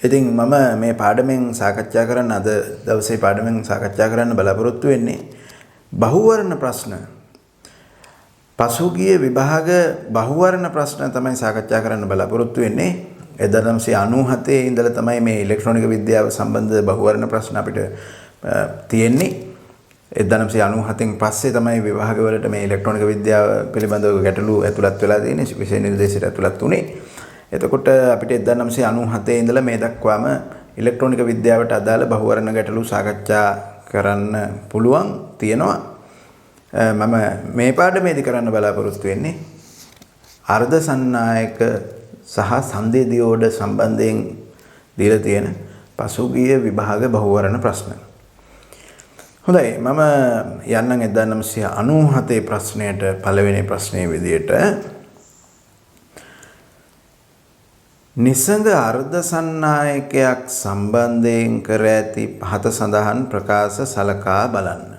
ඉතින් මම මේ පාඩමෙන් සාකච්ඡා කරන්න අද දවසේ පාඩමෙන් සාකච්ඡා කරන්න බලාපොරොත්තු වෙන්නේ බහුවර්ණ ප්‍රශ්න. පසුගිය විභාග බහුවර්ණ ප්‍රශ්න තමයි සාකච්ඡා කරන්න බලාපොරොත්තු වෙන්නේ. 1997 ඉඳලා තමයි මේ ඉලෙක්ට්‍රොනික විද්‍යාව සම්බන්ධ බහුවර්ණ ප්‍රශ්න අපිට තියෙන්නේ. 1997න් පස්සේ තමයි විභාගවලට මේ ඉලෙක්ට්‍රොනික විද්‍යාව පිළිබඳව ගැටලු ඇතුළත් වෙලා තියෙන්නේ. විෂය නිර්දේශයට ඇතුළත් උනේ. එතකොට අපිට 1997 ඉඳලා මේ දක්වාම ඉලෙක්ට්‍රොනික විද්‍යාවට අදාළ බහුවර්ණ ගැටලු සාකච්ඡා කරන්න පුළුවන් තියෙනවා. මම මේ පාඩමේදී කරන්න බලාපොරොත්තු වෙන්නේ අර්ධ සන්නායක සහ සංදේ දියෝඩ සම්බන්ධයෙන් දීලා තියෙන පසුගිය විභාග බහුවර්ණ ප්‍රශ්න. හොඳයි මම යන්නම් 1997 ප්‍රශ්නයට පළවෙනි ප්‍රශ්නයේ විදියට නිසංග අර්ධ සන්නායකයක් සම්බන්ධයෙන් කර ඇති පහත සඳහන් ප්‍රකාශ සලකා බලන්න.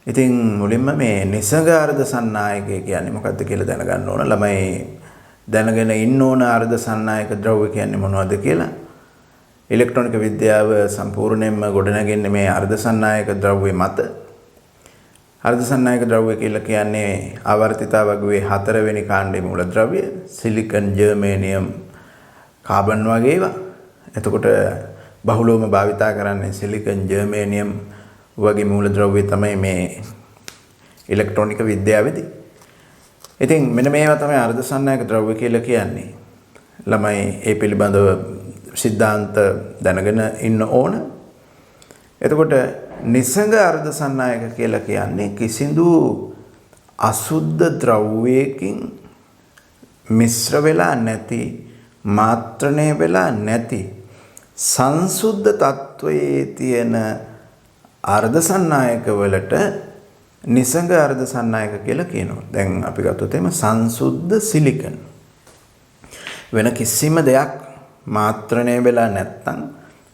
ඉතින් මුලින්ම මේ නිසංග අර්ධ සන්නායකය කියන්නේ මොකක්ද කියලා දැනගන්න ඕන. ළමයි දැනගෙන ඉන්න ඕන අර්ධ සන්නායක ද්‍රව්‍ය කියන්නේ මොනවද කියලා. ඉලෙක්ට්‍රොනික විද්‍යාව සම්පූර්ණයෙන්ම ගොඩනගන්නේ මේ අර්ධ සන්නායක ද්‍රව්‍ය මත. අර්ධ සන්නායක ද්‍රව්‍ය කියලා කියන්නේ ආවර්තිතා වගුවේ 4 වෙනි කාණ්ඩයේ මූලද්‍රව්‍ය සිලිකන්, ජර්මේනියම්, කාබන් වගේ ඒවා. එතකොට බහුලවම භාවිතා කරන්නේ සිලිකන්, ජර්මේනියම් වගේ මූලද්‍රව්‍ය තමයි මේ ඉලෙක්ට්‍රොනික විද්‍යාවේදී. ඉතින් මෙන්න මේවා තමයි අර්ධ සන්නායක ද්‍රව්‍ය කියලා කියන්නේ. ළමයි ඒ පිළිබඳව සිද්ධාන්ත දැනගෙන ඉන්න ඕන. එතකොට නිසංග අර්ධ සන්නායක කියලා කියන්නේ කිසිදු අසුද්ධ ද්‍රව්‍යයකින් මිශ්‍ර වෙලා නැති, මාත්‍රණය වෙලා නැති සංසුද්ධ තත්වයේ තියෙන අර්ධ සන්නායක වලට නිසංග අර්ධ සන්නායක කියලා කියනවා. දැන් අපි ගත්තොත් එimhe සංසුද්ධ සිලිකන් වෙන කිසිම දෙයක් මාත්‍රණය වෙලා නැත්තම්,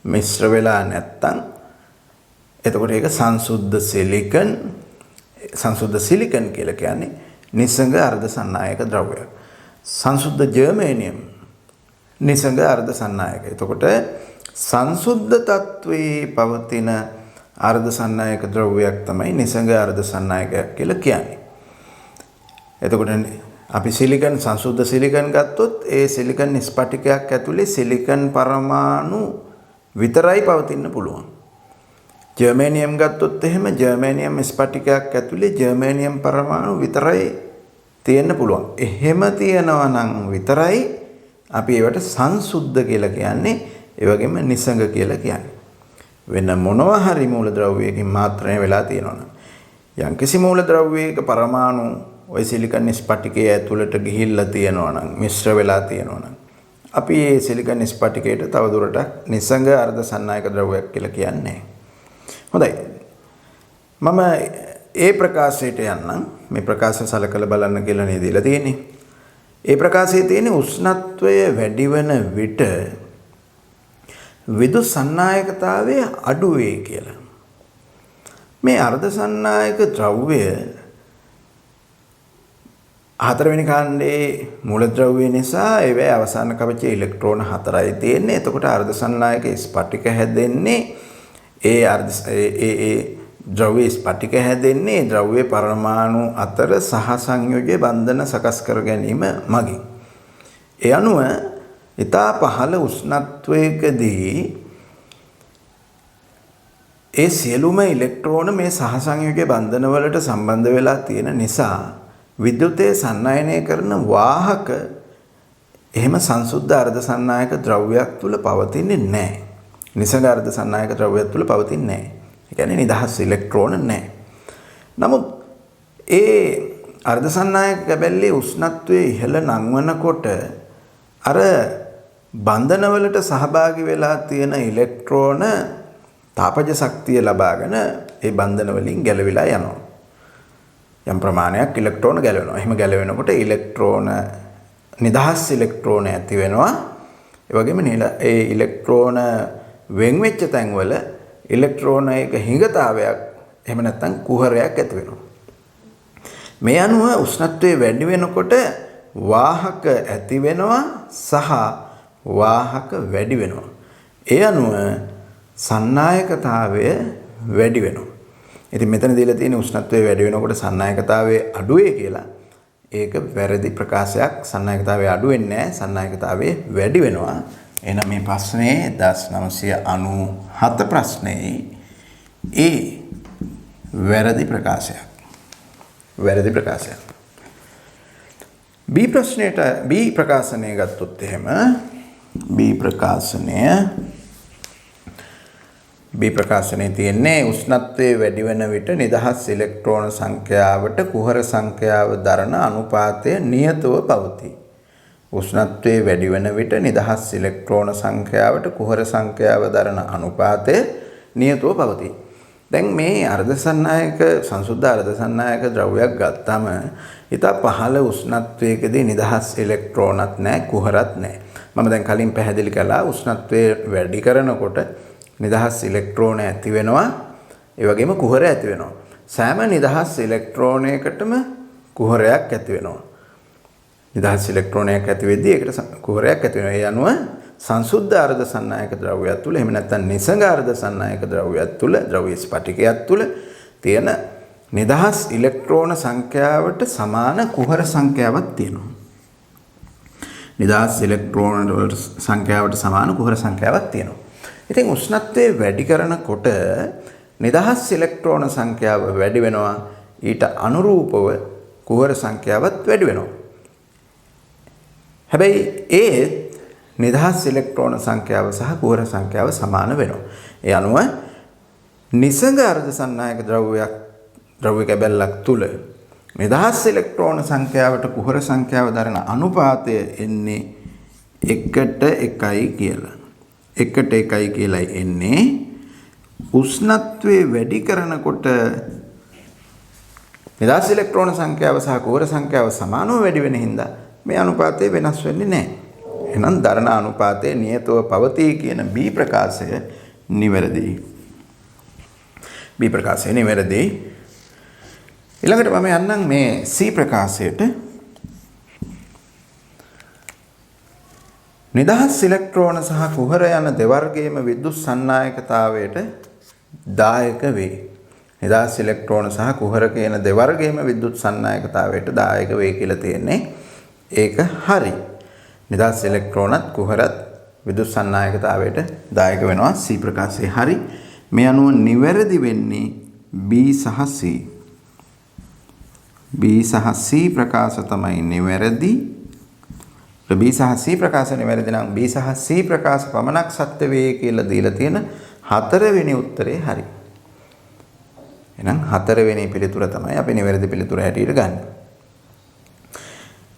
මිශ්‍ර වෙලා නැත්තම් එතකොට ඒක සංසුද්ධ සිලිකන්. සංසුද්ධ සිලිකන් කියලා කියන්නේ නිසංග අර්ධ සන්නායක ද්‍රව්‍යයක්. සංසුද්ධ ජර්මේනියම් නිසංග අර්ධ සන්නායක. එතකොට සංසුද්ධ තත්වයේ පවතින අර්ධ සන්නායක ද්‍රව්‍යයක් තමයි නිසංග අර්ධ සන්නායකයක් කියලා කියන්නේ. එතකොට අපි සිලිකන්, සංසුද්ධ සිලිකන් ගත්තොත් ඒ සිලිකන් ස්පටිකයක් ඇතුලේ සිලිකන් පරමාණු විතරයි පවතින්න පුළුවන්. ජර්මේනියම් ගත්තොත් එහෙම ජර්මේනියම් ස්පටිකයක් ඇතුලේ ජර්මේනියම් පරමාණු විතරයි තියෙන්න පුළුවන්. එහෙම තියෙනවා නම් විතරයි අපි ඒවට සංසුද්ධ කියලා කියන්නේ. ඒ වගේම නිසංග කියලා කියන්නේ. වෙන මොනවා හරි මූලද්‍රව්‍යයකින් මාත්‍රණය වෙලා තියෙනවා නම් යම්කිසි මූලද්‍රව්‍යයක පරමාණු ওই සිලිකන් ස්පටිකයේ ඇතුළට ගිහිල්ලා තියෙනවා නම්, මිශ්‍ර වෙලා තියෙනවා නම් අපි මේ සිලිකන් ස්පටිකයට තවදුරටත් නිසංග අර්ධ සන්නායක ද්‍රව්‍යයක් කියලා කියන්නේ. හොඳයි. මම ඒ ප්‍රකාශයට යන්නම්. මේ ප්‍රකාශය සලකලා බලන්න කියලා නේද දීලා තියෙන්නේ. ඒ ප්‍රකාශයේ තියෙන උෂ්ණත්වය වැඩි වෙන විට විදුලි සන්නායකතාවය අඩු වේ කියලා. මේ අර්ධ සන්නායක ද්‍රව්‍ය 4 වෙනි කාණ්ඩයේ මූලද්‍රව්‍ය නිසා ඒවේ අවසාන කවචයේ ඉලෙක්ට්‍රෝන 4යි තියෙන්නේ. එතකොට අර්ධ සන්නායක ස්පටික හැදෙන්නේ ඒ ද්‍රව්‍ය ස්පටික හැදෙන්නේ ද්‍රව්‍ය පරමාණු අතර සහ සංයෝජ්‍ය බන්ධන සකස් කර ගැනීම මගින්. ඒ අනුව ඉතා පහළ උෂ්ණත්වයකදී ඒ සියලුම ඉලෙක්ට්‍රෝන මේ සහ සංයෝජ්‍ය බන්ධන වලට සම්බන්ධ වෙලා තියෙන නිසා විද්‍යුතය සන්නයනය කරන වාහක එහෙම සංසුද්ධ අර්ධ සන්නායක ද්‍රව්‍යයක් තුල පවතින්නේ නැහැ. නිසංග අර්ධ සන්නායක ද්‍රව්‍යයක් තුල පවතින්නේ නැහැ. ඒ කියන්නේ නිදහස් ඉලෙක්ට්‍රෝන නැහැ. නමුත් ඒ අර්ධ සන්නායක කැබැල්ලේ උෂ්ණත්වය ඉහළ නංවනකොට අර බන්ධන වලට සහභාගී වෙලා තියෙන ඉලෙක්ට්‍රෝන තාපජ ශක්තිය ලබාගෙන ඒ බන්ධන වලින් ගැලවිලා යනවා. යම් ප්‍රමාණයක් ඉලෙක්ට්‍රෝන ගැලවෙනවා. එහෙම ගැලවෙනකොට ඉලෙක්ට්‍රෝන නිදහස් ඉලෙක්ට්‍රෝන ඇති වෙනවා. ඒ වගේම ඒ ඉලෙක්ට්‍රෝන වෙන් වෙච්ච තැන්වල ඉලෙක්ට්‍රෝන එක හිඟතාවයක් එහෙම නැත්නම් කුහරයක් ඇති වෙනවා. මේ අනුව උෂ්ණත්වය වැඩි වෙනකොට වාහක ඇති වෙනවා සහ වාහක වැඩි වෙනවා. ඒ අනුව සන්නායකතාවය වැඩි වෙනවා. ඉතින් මෙතන දීලා තියෙන උෂ්ණත්වය වැඩි වෙනකොට සන්නායකතාවය අඩු වෙයි කියලා. ඒක වැරදි ප්‍රකාශයක්. සන්නායකතාවය අඩු වෙන්නේ නැහැ. සන්නායකතාවය වැඩි වෙනවා. එහෙනම් මේ ප්‍රශ්නේ 1997 ප්‍රශ්නේ ඒ වැරදි ප්‍රකාශයක්. වැරදි ප්‍රකාශයක්. B ප්‍රශ්නයට B ප්‍රකාශනය ගත්තොත් එහෙම B ප්‍රකාශනයේ තියෙන්නේ උෂ්ණත්වයේ වැඩි වෙන විට නිදහස් ඉලෙක්ට්‍රෝන සංඛ්‍යාවට කුහර සංඛ්‍යාව දරන අනුපාතය නියතව පවතී. උෂ්ණත්වයේ වැඩි වෙන විට නිදහස් ඉලෙක්ට්‍රෝන සංඛ්‍යාවට කුහර සංඛ්‍යාව දරන අනුපාතය නියතව පවතී. දැන් මේ අර්ධසන්නායක සංසුද්ධ අර්ධසන්නායක ද්‍රව්‍යයක් ගත්තම ඊට පහළ උෂ්ණත්වයකදී නිදහස් ඉලෙක්ට්‍රෝනත් නැහැ කුහරත් නැහැ. මම දැන් කලින් පැහැදිලි කළා උෂ්ණත්වය වැඩි කරනකොට නිදහස් ඉලෙක්ට්‍රෝන ඇති වෙනවා ඒ වගේම කුහර ඇති වෙනවා. සෑම නිදහස් ඉලෙක්ට්‍රෝනයකටම කුහරයක් ඇති වෙනවා. නිදහස් ඉලෙක්ට්‍රෝනයක් ඇති වෙද්දී ඒකට කුහරයක් ඇති වෙනවා. ඒ අනුව සංසුද්ධ අර්ධසන්නායක ද්‍රව්‍යයක් තුල එහෙම නැත්නම් නිසංග අර්ධසන්නායක ද්‍රව්‍යයක් තුල ද්‍රව්‍ය ස්පටිකයක් තුල තියෙන නිදහස් ඉලෙක්ට්‍රෝන සංඛ්‍යාවට සමාන කුහර සංඛ්‍යාවක් තියෙනවා. නිදහස් ඉලෙක්ට්‍රෝන සංඛ්‍යාවට සමාන කුහර සංඛ්‍යාවක් තියෙනවා. ඉතින් උෂ්ණත්වය වැඩි කරනකොට නිදහස් ඉලෙක්ට්‍රෝන සංඛ්‍යාව වැඩි වෙනවා. ඊට අනුරූපව කුහර සංඛ්‍යාවත් වැඩි වෙනවා. හැබැයි ඒ නිදහස් ඉලෙක්ට්‍රෝන සංඛ්‍යාව සහ කුහර සංඛ්‍යාව සමාන වෙනවා. ඒ අනුව නිසංග අර්ධසන්නායක ද්‍රව්‍ය කැබැල්ලක් තුල නිදහස් ඉලෙක්ට්‍රෝන සංඛ්‍යාවට කුහර සංඛ්‍යාව දරන අනුපාතය එන්නේ 1:1 කියලා. 1:1 කියලායි එන්නේ. උෂ්ණත්වයේ වැඩි කරනකොට නිදහස් ඉලෙක්ට්‍රෝන සංඛ්‍යාව සහ කුහර සංඛ්‍යාව සමානව වැඩි වෙන හින්දා මේ අනුපාතය වෙනස් වෙන්නේ නැහැ. එහෙනම් දරණ අනුපාතය නියතව පවතී කියන B ප්‍රකාශය නිවැරදි. B ප්‍රකාශය නිවැරදි. ඊළඟට මම යන්නම් මේ C ප්‍රකාශයට. නිදහස් ඉලෙක්ට්‍රෝන සහ කුහර යන දෙවර්ගයේම විද්‍යුත් සන්නායකතාවයට දායක වේ. නිදහස් ඉලෙක්ට්‍රෝන සහ කුහර කියන දෙවර්ගයේම විද්‍යුත් සන්නායකතාවයට දායක වේ කියලා තියෙන්නේ. ඒක හරි. නිදහස් ඉලෙක්ට්‍රෝනත් කුහරත් විද්‍යුත් සන්නායකතාවයට දායක වෙනවා. C ප්‍රකාශය හරි. මේ අනුව නිවැරදි වෙන්නේ B සහ C. B සහ C ප්‍රකාශ තමයි නිවැරදි. B සහ C ප්‍රකාශ නිවැරදි නම් B සහ C ප්‍රකාශ පමණක් සත්‍ය වේ කියලා දීලා තියෙන 4 වෙනි උත්තරේ හරි. එහෙනම් 4 වෙනි පිළිතුර තමයි අපි නිවැරදි පිළිතුර හැටියට ගන්න.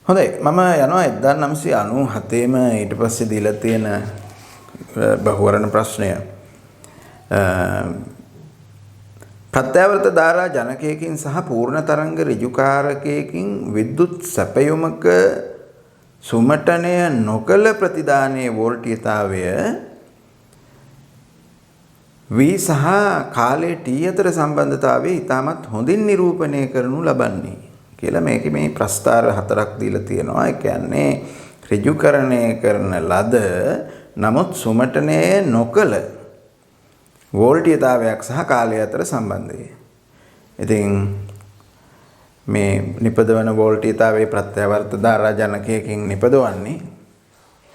හොඳයි මම යනවා 1997ෙම ඊට පස්සේ දීලා තියෙන බහුවර්ණ ප්‍රශ්නය. ප්‍රත්‍යවර්ත ධාරා ජනකයකින් සහ පූර්ණ තරංග ඍජුකාරකයකින් විද්‍යුත් සැපයුමක සුමටනය නොකළ ප්‍රතිදානයේ වෝල්ටීයතාවය V සහ කාලයේ T අතර සම්බන්ධතාවය ඉතාමත් හොඳින් නිරූපණය කරනු ලබන්නේ කියලා මේකේ මේ ප්‍රස්තාර 4ක් දීලා තියෙනවා. ඒ කියන්නේ ඍජුකරණය කරන ලද නමුත් සුමටනය නොකළ වෝල්ටීයතාවයක් සහ කාලය අතර සම්බන්ධය. ඉතින් මේ නිපදවන වෝල්ටීයතාවයේ ප්‍රත්‍යවර්ත ධාරා ජනකයකින් නිපදවන්නේ.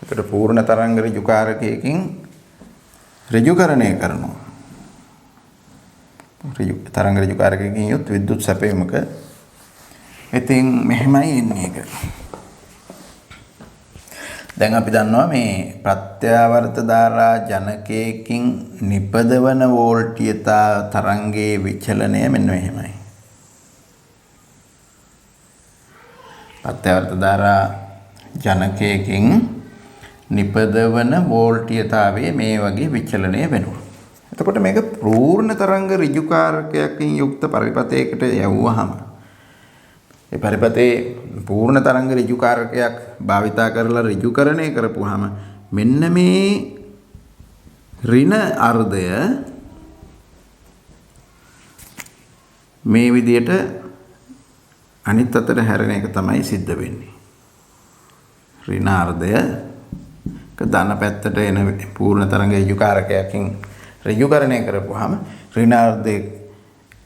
ඒකට පූර්ණ තරංග ඍජුකාරකයකින් ඍජුකරණය කරනවා. තරංග ඍජුකාරකයකින් යුත් විද්‍යුත් සැපයුමක. ඉතින් මෙහෙමයි එන්නේ ඒක. දැන් අපි දන්නවා මේ ප්‍රත්‍යවර්ත ධාරා ජනකයකින් නිපදවන වෝල්ටීයතා තරංගයේ විචලනය මෙන්න මෙහෙමයි. ප්‍රත්‍යවර්ත ධාරා ජනකයකින් නිපදවන වෝල්ටීයතාවයේ මේ වගේ විචලනය වෙනවා. එතකොට මේක පූර්ණ තරංග ඍජුකාරකයකින් යුක්ත පරිපථයකට යවුවහම ඒ පරිපථයේ පූර්ණ තරංග ඍජුකාරකයක් භාවිතා කරලා ඍජුකරණය කරපුවාම මෙන්න මේ ඍණ අර්ධය මේ විදියට අනිත් අතට හැරෙන එක තමයි සිද්ධ වෙන්නේ. ඍණ අර්ධය ධන පැත්තට එන පූර්ණ තරංග ඍජුකාරකයකින් ඍජුකරණය කරපුවාම ඍණාර්ධයේ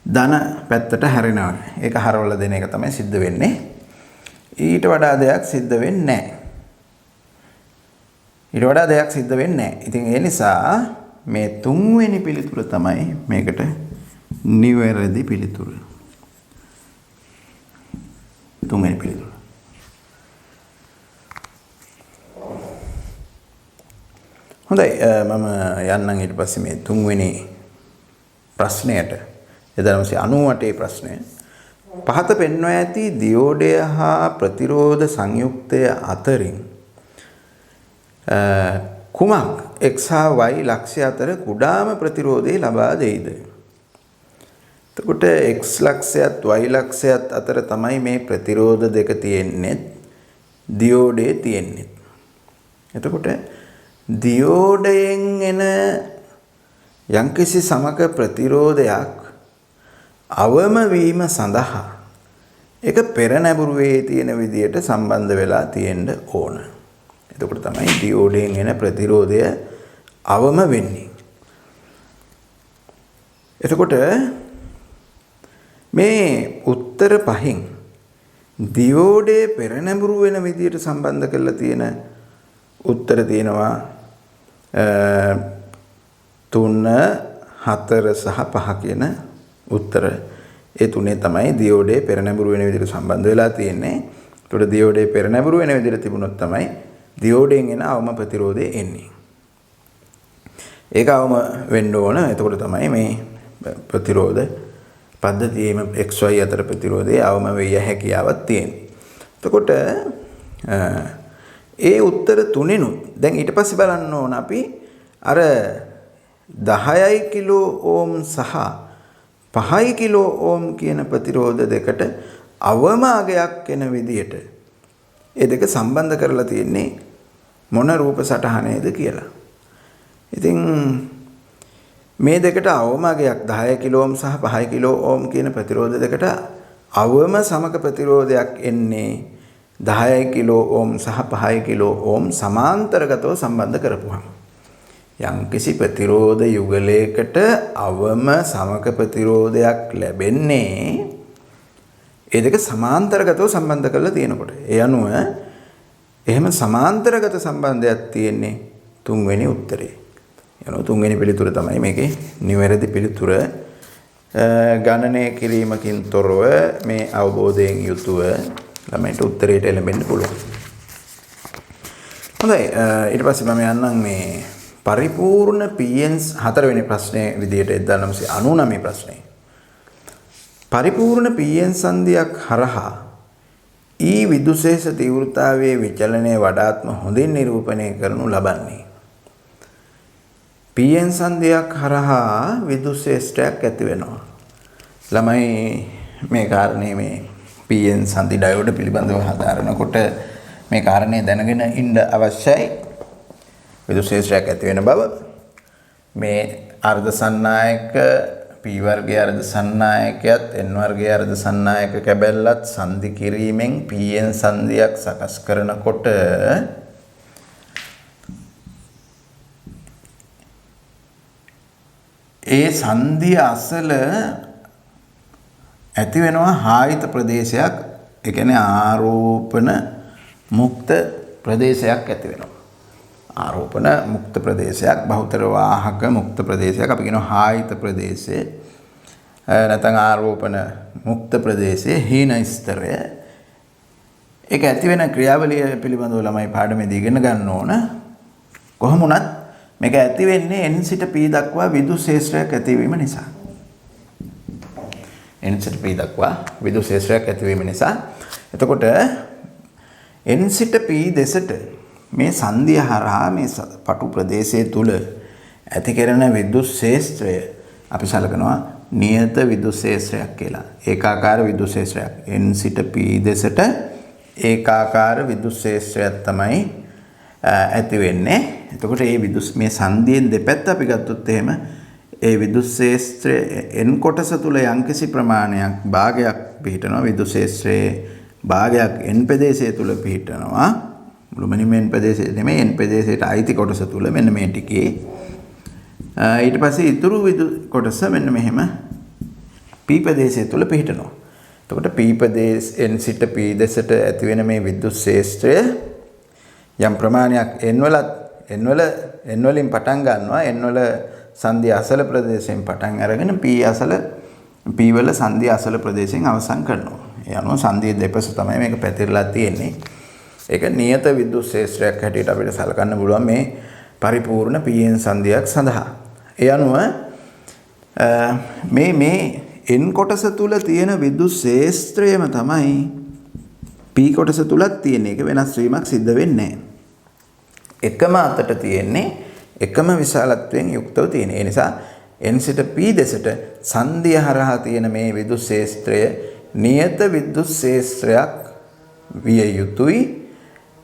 ධන පැත්තට හැරෙනවා. ඒක හරවලා දෙන එක තමයි සිද්ධ වෙන්නේ. ඊට වඩා දෙයක් සිද්ධ වෙන්නේ නැහැ. ඉතින් ඒ නිසා මේ තුන්වෙනි පිළිතුර තමයි මේකට නිවැරදි පිළිතුර. තුන්වෙනි පිළිතුර. හොඳයි මම යන්නම් ඊට පස්සේ මේ තුන්වෙනි ප්‍රශ්නයට 1998 ප්‍රශ්නය. පහත පෙන්වා ඇති දියෝඩය හා ප්‍රතිරෝධ සංයුක්තය අතරින් කුමක් x හා y ලක්ෂ්‍ය අතර කුඩාම ප්‍රතිරෝධය ලබා දෙයිද? එතකොට x ලක්ෂයත් y ලක්ෂයත් අතර තමයි මේ ප්‍රතිරෝධ දෙක තියෙන්නේ. දියෝඩේ තියෙන්නේ. එතකොට දියෝඩයෙන් එන යම්කිසි සමක ප්‍රතිරෝධයක් අවම වීම සඳහා ඒක පෙර නැඹුරුවේ තියෙන විදියට සම්බන්ධ වෙලා තියෙන්න ඕන. එතකොට තමයි දියෝඩයෙන් එන ප්‍රතිරෝධය අවම වෙන්නේ. එතකොට මේ උත්තර පහෙන් දියෝඩේ පෙර නැඹුරු වෙන විදියට සම්බන්ධ කරලා තියෙන උත්තර තියෙනවා 3 4 සහ 5 කියන උත්තර. ඒ තුනේ තමයි දියෝඩේ පෙර නැඹුරු වෙන විදිහට සම්බන්ධ වෙලා තියෙන්නේ. ඒකට දියෝඩේ පෙර නැඹුරු වෙන විදිහට තිබුණොත් තමයි දියෝඩයෙන් එන අවම ප්‍රතිරෝධය එන්නේ. ඒක අවම වෙන්න ඕන. එතකොට තමයි මේ ප්‍රතිරෝධ පද්ධතියේම XY අතර ප්‍රතිරෝධයේ අවම වෙය හැකියාවක් තියෙන්නේ. එතකොට ඒ උත්තර තුනෙනුත් දැන් ඊට පස්සේ බලන්න ඕන අපි අර 10 කිලෝ ඕම් සහ 5 කිලෝ ඕම් කියන ප්‍රතිරෝධ දෙකට අවම අගයක් එන විදියට ඒ දෙක සම්බන්ධ කරලා තියෙන්නේ මොන රූප සටහනේද කියලා. ඉතින් මේ දෙකට අවම අගයක් 10 කිලෝ ඕම් සහ 5 කිලෝ ඕම් කියන ප්‍රතිරෝධ දෙකට අවම සමක ප්‍රතිරෝධයක් එන්නේ 10 කිලෝ ඕම් සහ 5 කිලෝ ඕම් සමාන්තරගතව සම්බන්ධ කරපුවාම යම්කිසි ප්‍රතිරෝධ යුගලයකට අවම සමක ප්‍රතිරෝධයක් ලැබෙන්නේ ඒ දෙක සමාන්තරගතව සම්බන්ධ කරලා තියෙනකොට. ඒ අනුව එහෙම සමාන්තරගත සම්බන්ධයක් තියෙන්නේ තුන්වෙනි උත්තරේ. යනවා තුන්වෙනි පිළිතුර තමයි මේකේ නිවැරදි පිළිතුර. ගණනය කිරීමකින් තොරව මේ අවබෝධයෙන් යුතුව ළමයින්ට උත්තරයට එළඹෙන්න පුළුවන්. හොඳයි ඊට පස්සේ මම යන්නම් මේ පරිපූර්ණ PN හතරවෙනි ප්‍රශ්නයේ විදියට 1999 ප්‍රශ්නේ. පරිපූර්ණ PN සංදියක් හරහා E විදුශේෂ තීව්‍රතාවයේ විචලනය වඩාත්ම හොඳින් නිරූපණය කරනු ලබන්නේ. PN සංදියක් හරහා විදුශේෂ්ඨයක් ඇති වෙනවා. ළමයි මේ කාරණේ මේ PN සංදි ඩයෝඩ පිළිබඳව හදාරනකොට මේ කාරණේ දැනගෙන ඉන්න අවශ්‍යයි. විදුශේෂ්ඨයක් ඇති වෙන බව මේ අර්ධ සන්නායක P වර්ගයේ අර්ධ සන්නායකයත් N වර්ගයේ අර්ධ සන්නායක කැබැල්ලත් සංදි කිරීමෙන් PN සංදියක් සකස් කරනකොට ඒ සංදිය අසල ඇති වෙනවා ආයත ප්‍රදේශයක්. ඒ කියන්නේ ආරෝපණ මුක්ත ප්‍රදේශයක් ඇති වෙනවා. ආරෝපණ මුක්ත ප්‍රදේශයක්, බහුතර වාහක මුක්ත ප්‍රදේශයක් අපි කියනවා ආයත ප්‍රදේශය. නැත්නම් ආරෝපණ මුක්ත ප්‍රදේශයේ හීන ස්තරය. ඒක ඇති වෙන ක්‍රියාවලිය පිළිබඳව ළමයි පාඩමේදී ඉගෙන ගන්න ඕන. කොහොම වුණත් මේක ඇති වෙන්නේ N සිට P දක්වා විදුශේෂ්ඨයක් ඇතිවීම නිසා. N සිට P දක්වා විදුශේෂ්ඨයක් ඇතිවීම නිසා. එතකොට N සිට P දෙසට මේ සංදිය හරහා මේ පටු ප්‍රදේශයේ තුල ඇති කරන විදුශේෂ්ත්‍රය අපි සලකනවා නියත විදුශේෂ්ත්‍රයක් කියලා. ඒකාකාර විදුශේෂ්ත්‍රයක්. N සිට P දෙසට ඒකාකාර විදුශේෂ්ත්‍රයක් තමයි ඇති වෙන්නේ. එතකොට මේ සංදියෙන් දෙපැත්ත අපි ගත්තොත් එහෙම ඒ විදුශේෂ්ත්‍රය N කොටස තුල යම්කිසි ප්‍රමාණයක් භාගයක් පිහිටනවා. විදුශේෂ්ත්‍රයේ භාගයක් N ප්‍රදේශය තුල පිහිටනවා. මුළුමනින්ම n ප්‍රදේශයේ නෙමෙයි n ප්‍රදේශයට අයිති කොටස තුල මෙන්න මේ ටිකේ ඊට පස්සේ ඉතුරු කොටස මෙන්න මෙහෙම p ප්‍රදේශය තුල පිහිටනවා. එතකොට p ප්‍රදේශයෙන් සිට p දෙසට ඇති වෙන මේ විද්‍යුත් ක්ෂේත්‍රය යම් ප්‍රමාණයක් n වලින් පටන් ගන්නවා. n වල සංධි අසල ප්‍රදේශයෙන් පටන් අරගෙන p වල සංධි අසල ප්‍රදේශයෙන් අවසන් කරනවා. ඒ අනුව සංධිය දෙපස තමයි මේක පැතිරලා තියෙන්නේ. ඒක නියත විද්‍යුත් ක්ෂේත්‍රයක් හැටියට අපිට සලකන්න පුළුවන් මේ පරිපූර්ණ pn සංධියක් සඳහා. ඒ අනුව මේ n කොටස තුල තියෙන විද්‍යුත් ක්ෂේත්‍රයම තමයි p කොටස තුලත් තියෙන. ඒක වෙනස් වීමක් සිද්ධ වෙන්නේ නැහැ. එකම අතට තියෙන්නේ එකම විශාලත්වයෙන් යුක්තව තියෙන. ඒ නිසා n සිට p දෙසට සංධිය හරහා තියෙන මේ විද්‍යුත් ක්ෂේත්‍රය නියත විද්‍යුත් ක්ෂේත්‍රයක් විය යුතුයි.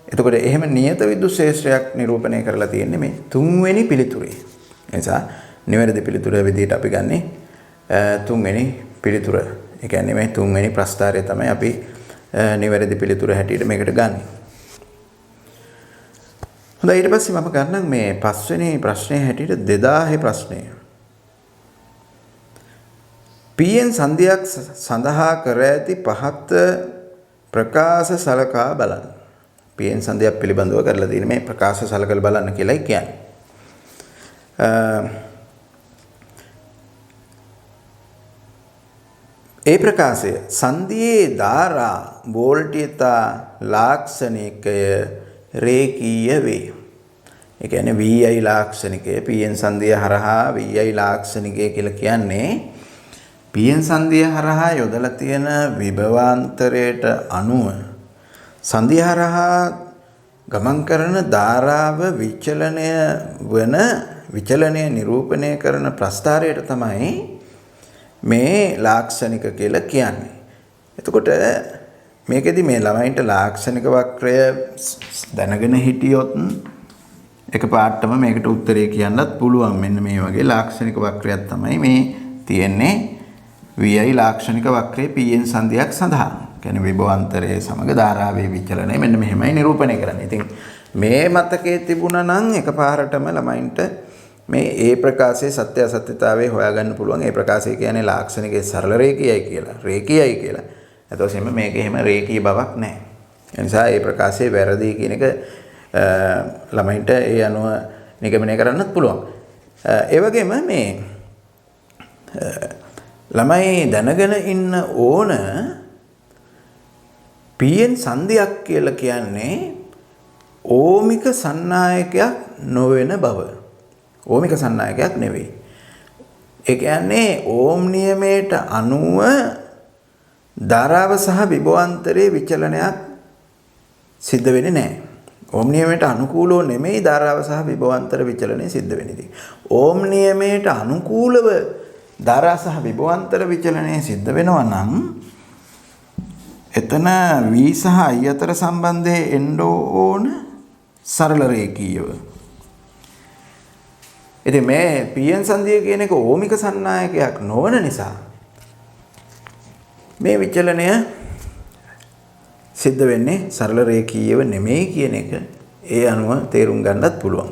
එතකොට එහෙම නියත විද්‍යුත් ක්ෂේත්‍රයක් නිරූපණය කරලා තියෙන්නේ මේ තුන්වෙනි පිළිතුරේ. ඒ නිසා නිවැරදි පිළිතුර විදිහට අපි ගන්නේ තුන්වෙනි පිළිතුර. ඒ කියන්නේ මේ තුන්වෙනි ප්‍රස්තාරය තමයි අපි නිවැරදි පිළිතුර හැටියට මේකට ගන්නෙ. හොඳයි ඊට පස්සේ මම ගන්නම් මේ පස්වෙනි ප්‍රශ්නයේ හැටියට 2000 ප්‍රශ්නය. pn සංධියක් සඳහා කර ඇති පහත ප්‍රකාශ සලකා බලන්න. pn සංධියක් පිළිබඳව කරලා තියෙන මේ ප්‍රකාශ සලකලා බලන්න කියලායි කියන්නේ. ඒ ප්‍රකාශය සංධියේ ධාරා වෝල්ටීයතා ලාක්ෂණිකය රේඛීය වේ. ඒ කියන්නේ Vi ලාක්ෂණිකය pn සංධිය හරහා Vi ලාක්ෂණිකය කියලා කියන්නේ pn සංධිය හරහා යොදලා තියෙන විභවාන්තරයට අනුව සංධිය හරහා ගමන් කරන ධාරාව විචලනය නිරූපණය කරන ප්‍රස්ථාරයට තමයි මේ ලාක්ෂණික කියලා කියන්නේ. එතකොට මේකෙදි මේ ළමයින්ට ලාක්ෂණික වක්‍රය දැනගෙන හිටියොත් එකපාරටම මේකට උත්තරේ කියන්නත් පුළුවන්. මෙන්න මේ වගේ ලාක්ෂණික වක්‍රයක් තමයි මේ තියෙන්නේ Vi ලාක්ෂණික වක්‍රයේ pn සංධියක් සඳහා. කියන්නේ විභවාන්තරයේ සමග ධාරාවේ විචලනය මෙන්න මෙහෙමයි නිරූපණය කරන්නේ. ඉතින් මේ මතකයේ තිබුණා නම් එකපාරටම ළමයින්ට මේ ඒ ප්‍රකාශයේ සත්‍ය අසත්‍යතාවය හොයාගන්න පුළුවන්. ඒ ප්‍රකාශය කියන්නේ ලාක්ෂණිකයේ සරල රේඛීයයි කියලා. රේඛීයයි කියලා. එතකොට මේක එහෙම රේඛීය බවක් නැහැ. ඒ නිසා ඒ ප්‍රකාශයේ වැරදි කියන එක ළමයින්ට ඒ අනුව නිගමනය කරන්නත් පුළුවන්. ඒ වගේම මේ ළමයි දැනගෙන ඉන්න ඕන pn සංධියක් කියලා කියන්නේ ඕමික සන්නායකයක් නොවන බව. ඕමික සන්නායකයක් නෙවෙයි. ඒ කියන්නේ ඕම් නියමයට අනුව ධාරාව සහ විභවාන්තරයේ විචලනයක් සිද්ධ වෙන්නේ නැහැ. ඕම් නියමයට අනුකූලව නෙමෙයි ධාරාව සහ විභවාන්තර විචලනය සිද්ධ වෙන්නේ. ඕම් නියමයට අනුකූලව ධාරා සහ විභවාන්තර විචලනය සිද්ධ වෙනවා නම් එතන V සහ I අතර සම්බන්ධය එන්න ඕන සරල රේඛීයව. ඉතින් මේ pn සංධිය කියන එක ඕමික සන්නායකයක් නොවන නිසා මේ විචලනය සිද්ධ වෙන්නේ සරල රේඛීයව නෙමෙයි කියන එක ඒ අනුව තේරුම් ගන්නත් පුළුවන්.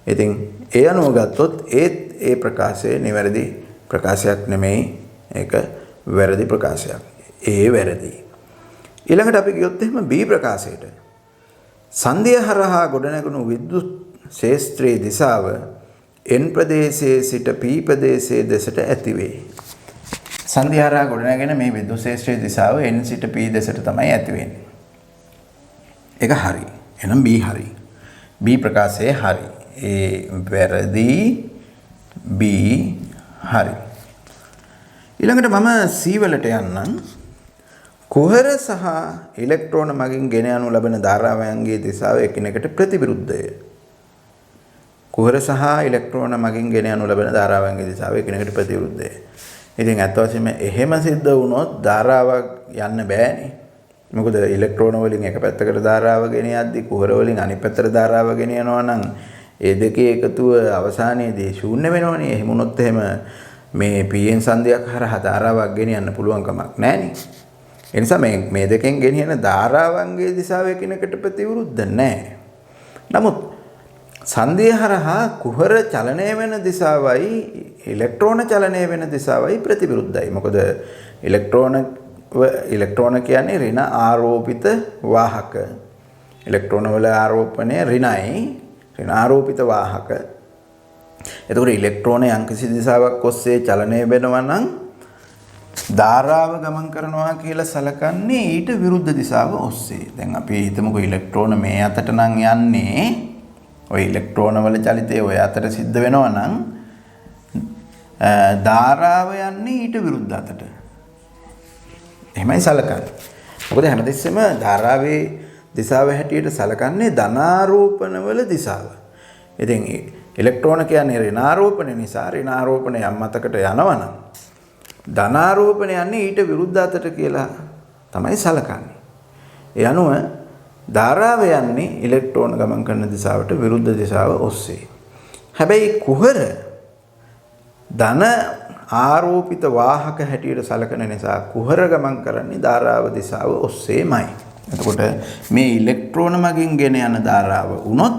ඉතින් ඒ අනුව ගත්තොත් ඒ ප්‍රකාශය නිවැරදි ප්‍රකාශයක් නෙමෙයි. ඒක වැරදි ප්‍රකාශයක්. ඒ වැරදි. ඊළඟට අපි ගියොත් එහෙම B ප්‍රකාශයට සංධිය හරහා ගොඩනැගුණු විද්‍යුත් ක්ෂේත්‍රයේ දිශාව n ප්‍රදේශයේ සිට p ප්‍රදේශයේ දෙසට ඇති වේ. සංධිය හරහා ගොඩනැගෙන මේ විද්‍යුත් ක්ෂේත්‍රයේ දිශාව n සිට p දෙසට තමයි ඇති වෙන්නේ. ඒක හරි. එහෙනම් B හරි. B ප්‍රකාශයේ හරි. ඒ වැරදි. B හරි. ඊළඟට මම C වලට යන්නම්. කුහර සහ ඉලෙක්ට්‍රෝන මගින් ගෙන යනු ලබන ධාරාවයන්ගේ දිශාව එකිනෙකට ප්‍රතිවිරුද්ධය. කුහර සහ ඉලෙක්ට්‍රෝන මගින් ගෙන යනු ලබන ධාරාවයන්ගේ දිශාව එකිනෙකට ප්‍රතිවිරුද්ධය. ඉතින් අත් වශයෙන්ම එහෙම සිද්ධ වුණොත් ධාරාවක් යන්න බෑනේ. මොකද ඉලෙක්ට්‍රෝන වලින් එක පැත්තකට ධාරාව ගෙන යද්දි කුහර වලින් අනිත් පැත්තට ධාරාව ගෙන යනවා නම් ඒ දෙකේ එකතුව අවසානයේදී ශූන්‍ය වෙනවනේ. එහෙම වුණොත් එහෙම මේ pn සංධියක් හරහා ධාරාවක් ගෙන යන්න පුළුවන් කමක් නැහැනේ. ඒ නිසා මේ දෙකෙන් ගෙනියන ධාරාවන්ගේ දිශාව එකිනෙකට ප්‍රතිවිරුද්ධ නැහැ. නමුත් සංදිය හරහා කුහර චලනය වෙන දිශාවයි ඉලෙක්ට්‍රෝන චලනය වෙන දිශාවයි ප්‍රතිවිරුද්ධයි. මොකද ඉලෙක්ට්‍රෝන කියන්නේ ඍණ ආරෝපිත වාහක. ඉලෙක්ට්‍රෝන වල ආරෝපණය ඍණයි. ඍණ ආරෝපිත වාහක. එතකොට ඉලෙක්ට්‍රෝන යම්කිසි දිශාවක් ඔස්සේ චලනය වෙනවා නම් ධාරාව ගමන් කරනවා කියලා සලකන්නේ ඊට විරුද්ධ දිශාව ඔස්සේ. දැන් අපි හිතමුකෝ ඉලෙක්ට්‍රෝන මේ අතට නම් යන්නේ ඔය ඉලෙක්ට්‍රෝන වල චලිතය ඔය අතට සිද්ධ වෙනවා නම් ධාරාව යන්නේ ඊට විරුද්ධ අතට. එහෙමයි සලකන්නේ. මොකද හැමතිස්සෙම ධාරාවේ දිශාව හැටියට සලකන්නේ ධනාරෝපණ වල දිශාව. ඉතින් ඉලෙක්ට්‍රෝන කියන්නේ ඍණාරෝපණ නිසා ඍණාරෝපණ යම් අතකට යනවා නම් ධනාරෝපණ යන්නේ ඊට විරුද්ධ අතට කියලා තමයි සලකන්නේ. ඒ අනුව ධාරාව යන්නේ ඉලෙක්ට්‍රෝන ගමන් කරන දිශාවට විරුද්ධ දිශාව ඔස්සේ. හැබැයි කුහර ධන ආරෝපිත වාහක හැටියට සලකන නිසා කුහර ගමන් කරන්නේ ධාරාව දිශාව ඔස්සේමයි. එතකොට මේ ඉලෙක්ට්‍රෝන මගින් ගෙන යන ධාරාව වුණොත්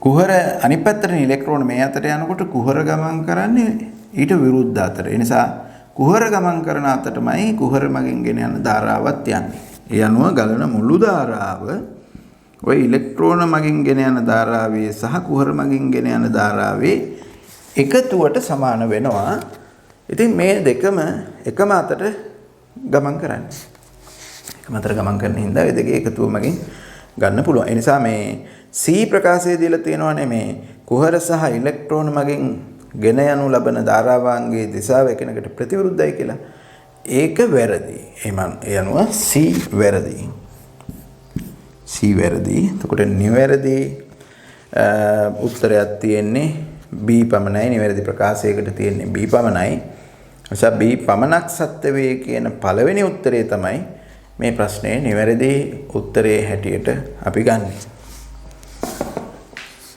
කුහර අනිත් පැත්තට ඉලෙක්ට්‍රෝන මේ අතට යනකොට කුහර ගමන් කරන්නේ ඊට විරුද්ධ අතට. ඒ නිසා කුහර ගමන් කරන අතටමයි කුහර මගින් ගෙන යන ධාරාවත් යන්නේ. ඒ අනුව ගලන මුළු ධාරාව ওই ඉලෙක්ට්‍රෝන මගින් ගෙන යන ධාරාවේ සහ කුහර මගින් ගෙන යන ධාරාවේ එකතුවට සමාන වෙනවා. ඉතින් මේ දෙකම එකම අතට ගමන් කරන්නේ. එකම අතට ගමන් කරන හින්දා මේ දෙකේ එකතුව මගින් ගන්න පුළුවන්. ඒ නිසා මේ C ප්‍රකාශයේ දීලා තියෙනවානේ මේ කුහර සහ ඉලෙක්ට්‍රෝන මගින් ගෙන යනු ලබන ධාරාවන්ගේ දිශාව එකිනෙකට ප්‍රතිවිරුද්ධයි කියලා. ඒක වැරදි. ඒ අනුව C වැරදි. C වැරදි. එතකොට නිවැරදි උත්තරයක් තියෙන්නේ B පමණයි. නිවැරදි ප්‍රකාශයකට තියෙන්නේ B පමණයි. එනිසා B පමණක් සත්‍ය වේ කියන පළවෙනි උත්තරේ තමයි මේ ප්‍රශ්නේ නිවැරදි උත්තරේ හැටියට අපි ගන්නෙ.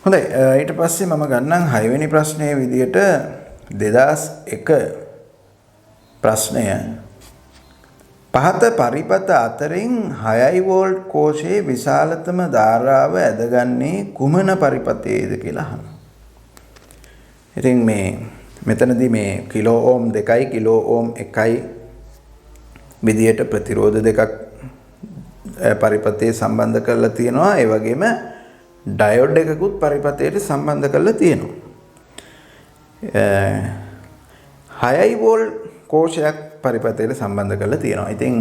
හොඳයි, ඊට පස්සේ මම ගන්නම් 6 වෙනි ප්‍රශ්නයේ විදියට 2001 ප්‍රශ්නය. පහත පරිපත අතරින් 6 වෝල්ට් කෝෂයේ විශාලතම ධාරාව ඇදගන්නේ කුමන පරිපතයේද කියලා අහනවා. ඉතින් මෙතනදී මේ කිලෝ ඕම් 2යි කිලෝ ඕම් 1යි විදියට ප්‍රතිරෝධ දෙකක් පරිපතේ සම්බන්ධ කරලා තියෙනවා. ඒ වගේම ඩයෝඩ් එකකුත් පරිපතයට සම්බන්ධ කරලා තියෙනවා. 6 වෝල්ට් කෝෂයක් පරිපතයට සම්බන්ධ කරලා තියෙනවා. ඉතින්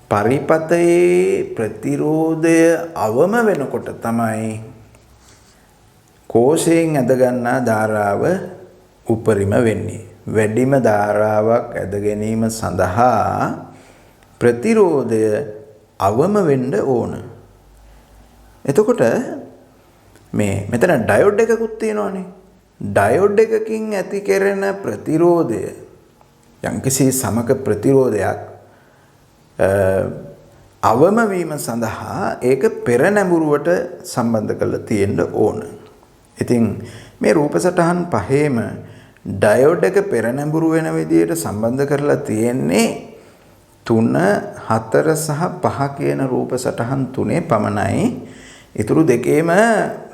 පරිපතයේ ප්‍රතිරෝධය අවම වෙනකොට තමයි කෝෂයෙන් ඇද ගන්නා ධාරාව උපරිම වෙන්නේ. වැඩිම ධාරාවක් ඇද ගැනීම සඳහා ප්‍රතිරෝධය අවම වෙන්න ඕන. එතකොට මෙතන ඩයෝඩ් එකකුත් තියෙනවානේ. ඩයෝඩ් එකකින් ඇති කෙරෙන ප්‍රතිරෝධය යම්කිසි සමක ප්‍රතිරෝධයක් අවම වීම සඳහා ඒක පෙර නැඹුරුවට සම්බන්ධ කරලා තියෙන්න ඕන. ඉතින් මේ රූප සටහන් පහේම ඩයෝඩ් එක පෙර නැඹුරු වෙන විදිහට සම්බන්ධ කරලා තියෙන්නේ 3, 4 සහ 5 කියන රූප සටහන් තුනේ පමණයි. ඊටු දෙකේම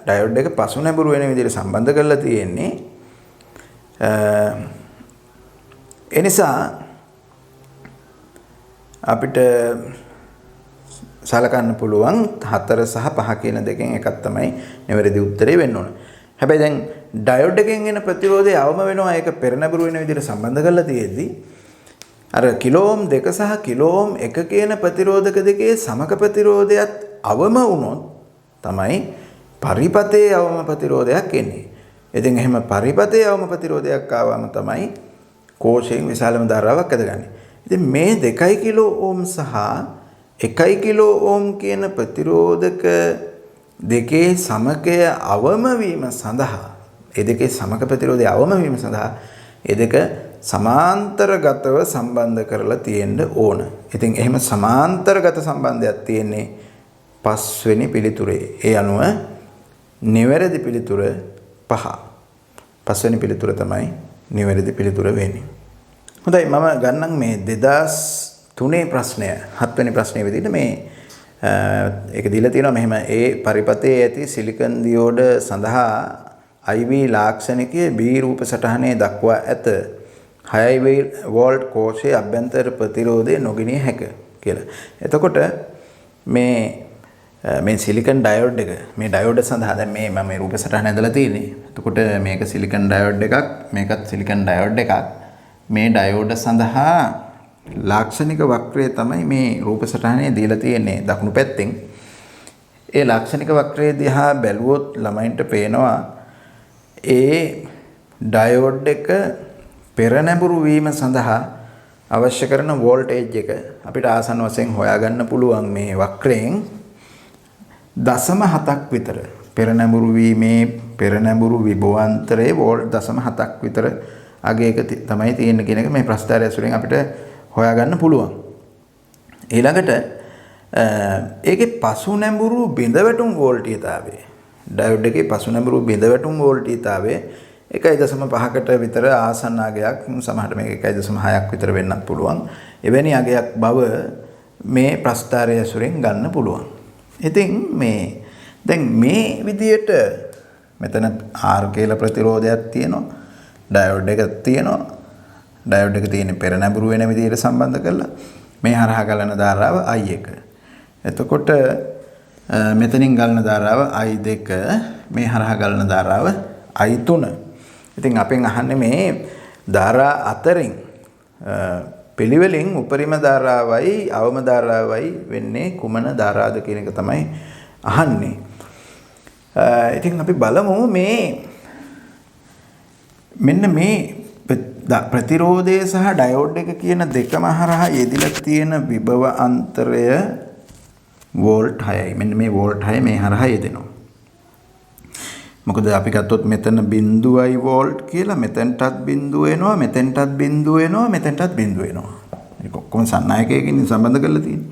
ඩයෝඩ් එක පසු නැඹුරු වෙන විදිහට සම්බන්ධ කරලා තියෙන්නේ. එනිසා අපිට සලකන්න පුළුවන් 4 සහ 5 කියන දෙකෙන් එකක් තමයි නිවැරදි උත්තරේ වෙන්න ඕන. හැබැයි දැන් ඩයෝඩ් එකෙන් එන ප්‍රතිරෝධය අවම වෙනවා. ඒක පෙර නැඹුරු වෙන විදිහට සම්බන්ධ කරලා තියෙද්දි අර කිලෝ ඕම් 2 සහ කිලෝ ඕම් 1 කියන ප්‍රතිරෝධක දෙකේ සමක ප්‍රතිරෝධයත් අවම වුණොත් තමයි පරිපතේ අවම ප්‍රතිරෝධයක් එන්නේ. ඉතින් එහෙම පරිපතේ අවම ප්‍රතිරෝධයක් ආවම තමයි කෝෂයෙන් විශාලම ධාරාවක් ඇදගන්නේ. ඉතින් මේ 2 කිලෝ ඕම් සහ 1 කිලෝ ඕම් කියන ප්‍රතිරෝධක දෙකේ සමකය අවම වීම සඳහා ඒ දෙකේ සමක ප්‍රතිරෝධය අවම වීම සඳහා ඒ දෙක සමාන්තරගතව සම්බන්ධ කරලා තියෙන්න ඕන. ඉතින් එහෙම සමාන්තරගත සම්බන්ධයක් තියෙන්නේ 5 වෙනි පිළිතුරේ. ඒ අනුව නිවැරදි පිළිතුර 5. 5 වෙනි පිළිතුර තමයි නිවැරදි පිළිතුර වෙන්නේ. හොඳයි, මම ගන්නම් මේ 2001 තුනේ ප්‍රශ්නය 7 වෙනි ප්‍රශ්නේ විදිහට මේ ඒක දීලා තියෙනවා මෙහෙම ඒ පරිපතේ ඇති සිලිකන් දියෝඩ සඳහා IV ලාක්ෂණිකයේ B රූප සටහනේ දක්වා ඇත 6 වෝල්ට් කෝෂයේ අභ්‍යන්තර ප්‍රතිරෝධය නොගිනිය හැක කියලා. එතකොට මේ සිලිකන් ඩයෝඩ් එක මේ ඩයෝඩ් සඳහා දැන් මේ මම මේ රූප සටහන ඇදලා තියෙන්නේ. එතකොට මේක සිලිකන් ඩයෝඩ් එකක් මේකත් සිලිකන් ඩයෝඩ් එකක්. මේ ඩයෝඩ් සඳහා ලාක්ෂණික වක්‍රය තමයි මේ රූප සටහනේ දීලා තියෙන්නේ දකුණු පැත්තෙන්. ඒ ලාක්ෂණික වක්‍රය දිහා බැලුවොත් ළමයින්ට පේනවා ඒ ඩයෝඩ් එක පෙරනැඹුරු වීම සඳහා අවශ්‍ය කරන වෝල්ටේජ් එක අපිට ආසන්න වශයෙන් හොයාගන්න පුළුවන් මේ වක්‍රයෙන් 0.7ක් විතර පෙරනැඹුරු වීමේ පෙරනැඹුරු විභවාන්තරයේ වෝල්ට් 0.7ක් විතර අගයක තමයි තියෙන්නේ කියන එක මේ ප්‍රස්ථාරය ඇසුරෙන් අපිට හොයාගන්න පුළුවන්. ඊළඟට ඒකේ පසුනැඹුරු බිඳවැටුම් වෝල්ටීයතාවය ඩයෝඩ් එකේ පසුනැඹුරු බිඳවැටුම් වෝල්ටීයතාවය 1.5කට විතර ආසන්න අගයක් සමහරට මේක 1.6ක් විතර වෙන්නත් පුළුවන්. එවැනි අගයක් බව මේ ප්‍රස්ථාරය ඇසුරෙන් ගන්න පුළුවන්. ඉතින් දැන් මේ විදියට මෙතන R කියලා ප්‍රතිරෝධයක් තියෙනවා. ඩයෝඩ් එකක් තියෙනවා. ඩයෝඩ් එක තියෙන්නේ පෙරනැඹුරු වෙන විදියට සම්බන්ධ කරලා මේ හරහා ගලන ධාරාව I1. එතකොට මෙතනින් ගලන ධාරාව I2 මේ හරහා ගලන ධාරාව I3. ඉතින් අපෙන් අහන්නේ මේ ධාරා අතරින් පිළිවෙලින් උපරිම ධාරාවයි අවම ධාරාවයි වෙන්නේ කුමන ධාරාද කියන එක තමයි අහන්නේ. ඉතින් අපි බලමු මෙන්න මේ ප්‍රතිරෝධය සහ ඩයෝඩ් එක කියන දෙකම හරහා යෙදිලා තියෙන විභව අන්තරය වෝල්ට් 6යි. මෙන්න මේ වෝල්ට් 6 මේ හරහා යෙදෙනවා. මොකද අපි ගත්තොත් මෙතන බිඳුවයි වෝල්ට් කියලා මෙතනටත් බිඳුව එනවා මෙතනටත් බිඳුව එනවා මෙතනටත් බිඳුව එනවා. ඒක ඔක්කොම සන්නායකයකින් සම්බන්ධ කරලා තියෙන්නේ.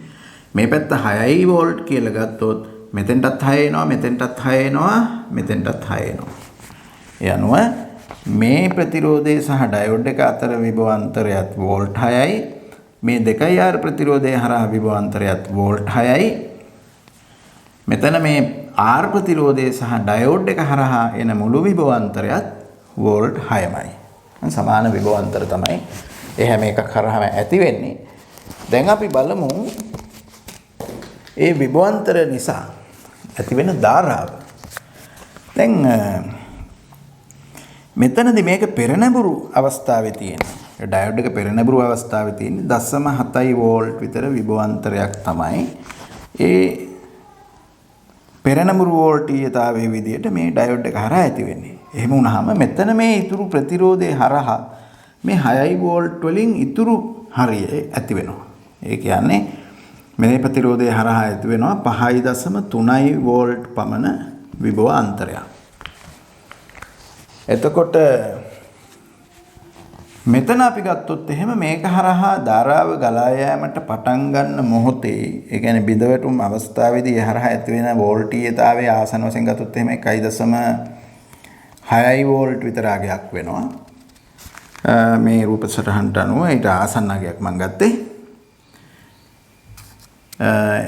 මේ පැත්ත 6යි වෝල්ට් කියලා ගත්තොත් මෙතනටත් 6 එනවා මෙතනටත් 6 එනවා මෙතනටත් 6 එනවා. ඒ අනුව මේ ප්‍රතිරෝධය සහ ඩයෝඩ් එක අතර විභවාන්තරයත් වෝල්ට් 6යි. මේ 2R ප්‍රතිරෝධය හරහා විභවාන්තරයත් වෝල්ට් 6යි. මෙතන මේ R ප්‍රතිරෝධය සහ ඩයෝඩ් එක හරහා එන මුළු විභවාන්තරයත් වෝල්ට් 6යි. සමාන විභවාන්තර තමයි ඒ හැම එකක් හරහාම ඇති වෙන්නේ. දැන් අපි බලමු ඒ විභවාන්තර නිසා ඇති වෙන ධාරාව. දැන් මෙතනදී මේක පෙරනැඹුරු අවස්ථාවේ තියෙනවා. ඩයෝඩ් එක පෙරනැඹුරු අවස්ථාවේ තියෙන්නේ 0.7 වෝල්ට් විතර විභවාන්තරයක් තමයි. ඒ පෙරනැඹුරු වෝල්ටීයතාවයේ විදියට මේ ඩයෝඩ් එක හරහා ඇති වෙන්නේ. එහෙම වුණාම මෙතන මේ ඉතුරු ප්‍රතිරෝධය හරහා මේ 6 වෝල්ට් වලින් ඉතුරු හරිය ඇති වෙනවා. ඒ කියන්නේ මේ ප්‍රතිරෝධය හරහා ඇති වෙනවා 5.3 වෝල්ට් පමණ විභව අන්තරයක්. එතකොට මෙතන අපි ගත්තොත් එහෙම මේක හරහා ධාරාව ගලා යාමට පටන් ගන්න මොහොතේ ඒ කියන්නේ බිඳවැටුම් අවස්ථාවේදී ඒ හරහා ඇති වෙන වෝල්ටීයතාවයේ ආසන වශයෙන් ගත්තොත් එහෙම 1.6 වෝල්ට් විතර අගයක් වෙනවා. මේ රූප සටහනට අනුව ඊට ආසන්න අගයක් මම ගත්තේ.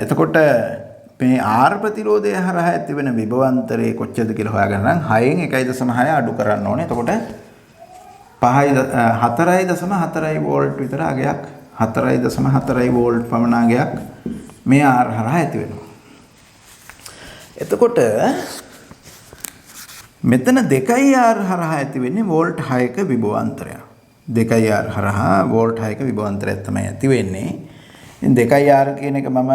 එතකොට මේ R ප්‍රතිරෝධය හරහා ඇති වෙන විභවාන්තරය කොච්චරද කියලා හොයාගන්න නම් 6න් 1.6 අඩු කරන්න ඕනේ. එතකොට 4.4 වෝල්ට් විතර අගයක් 4.4 වෝල්ට් පමණ අගයක් මේ R හරහා ඇති වෙනවා. එතකොට මෙතන 2R හරහා ඇති වෙන්නේ වෝල්ට් 6ක විභවාන්තරයක්. 2R හරහා වෝල්ට් 6ක විභවාන්තරයක් තමයි ඇති වෙන්නේ. ඉතින් 2R කියන එක මම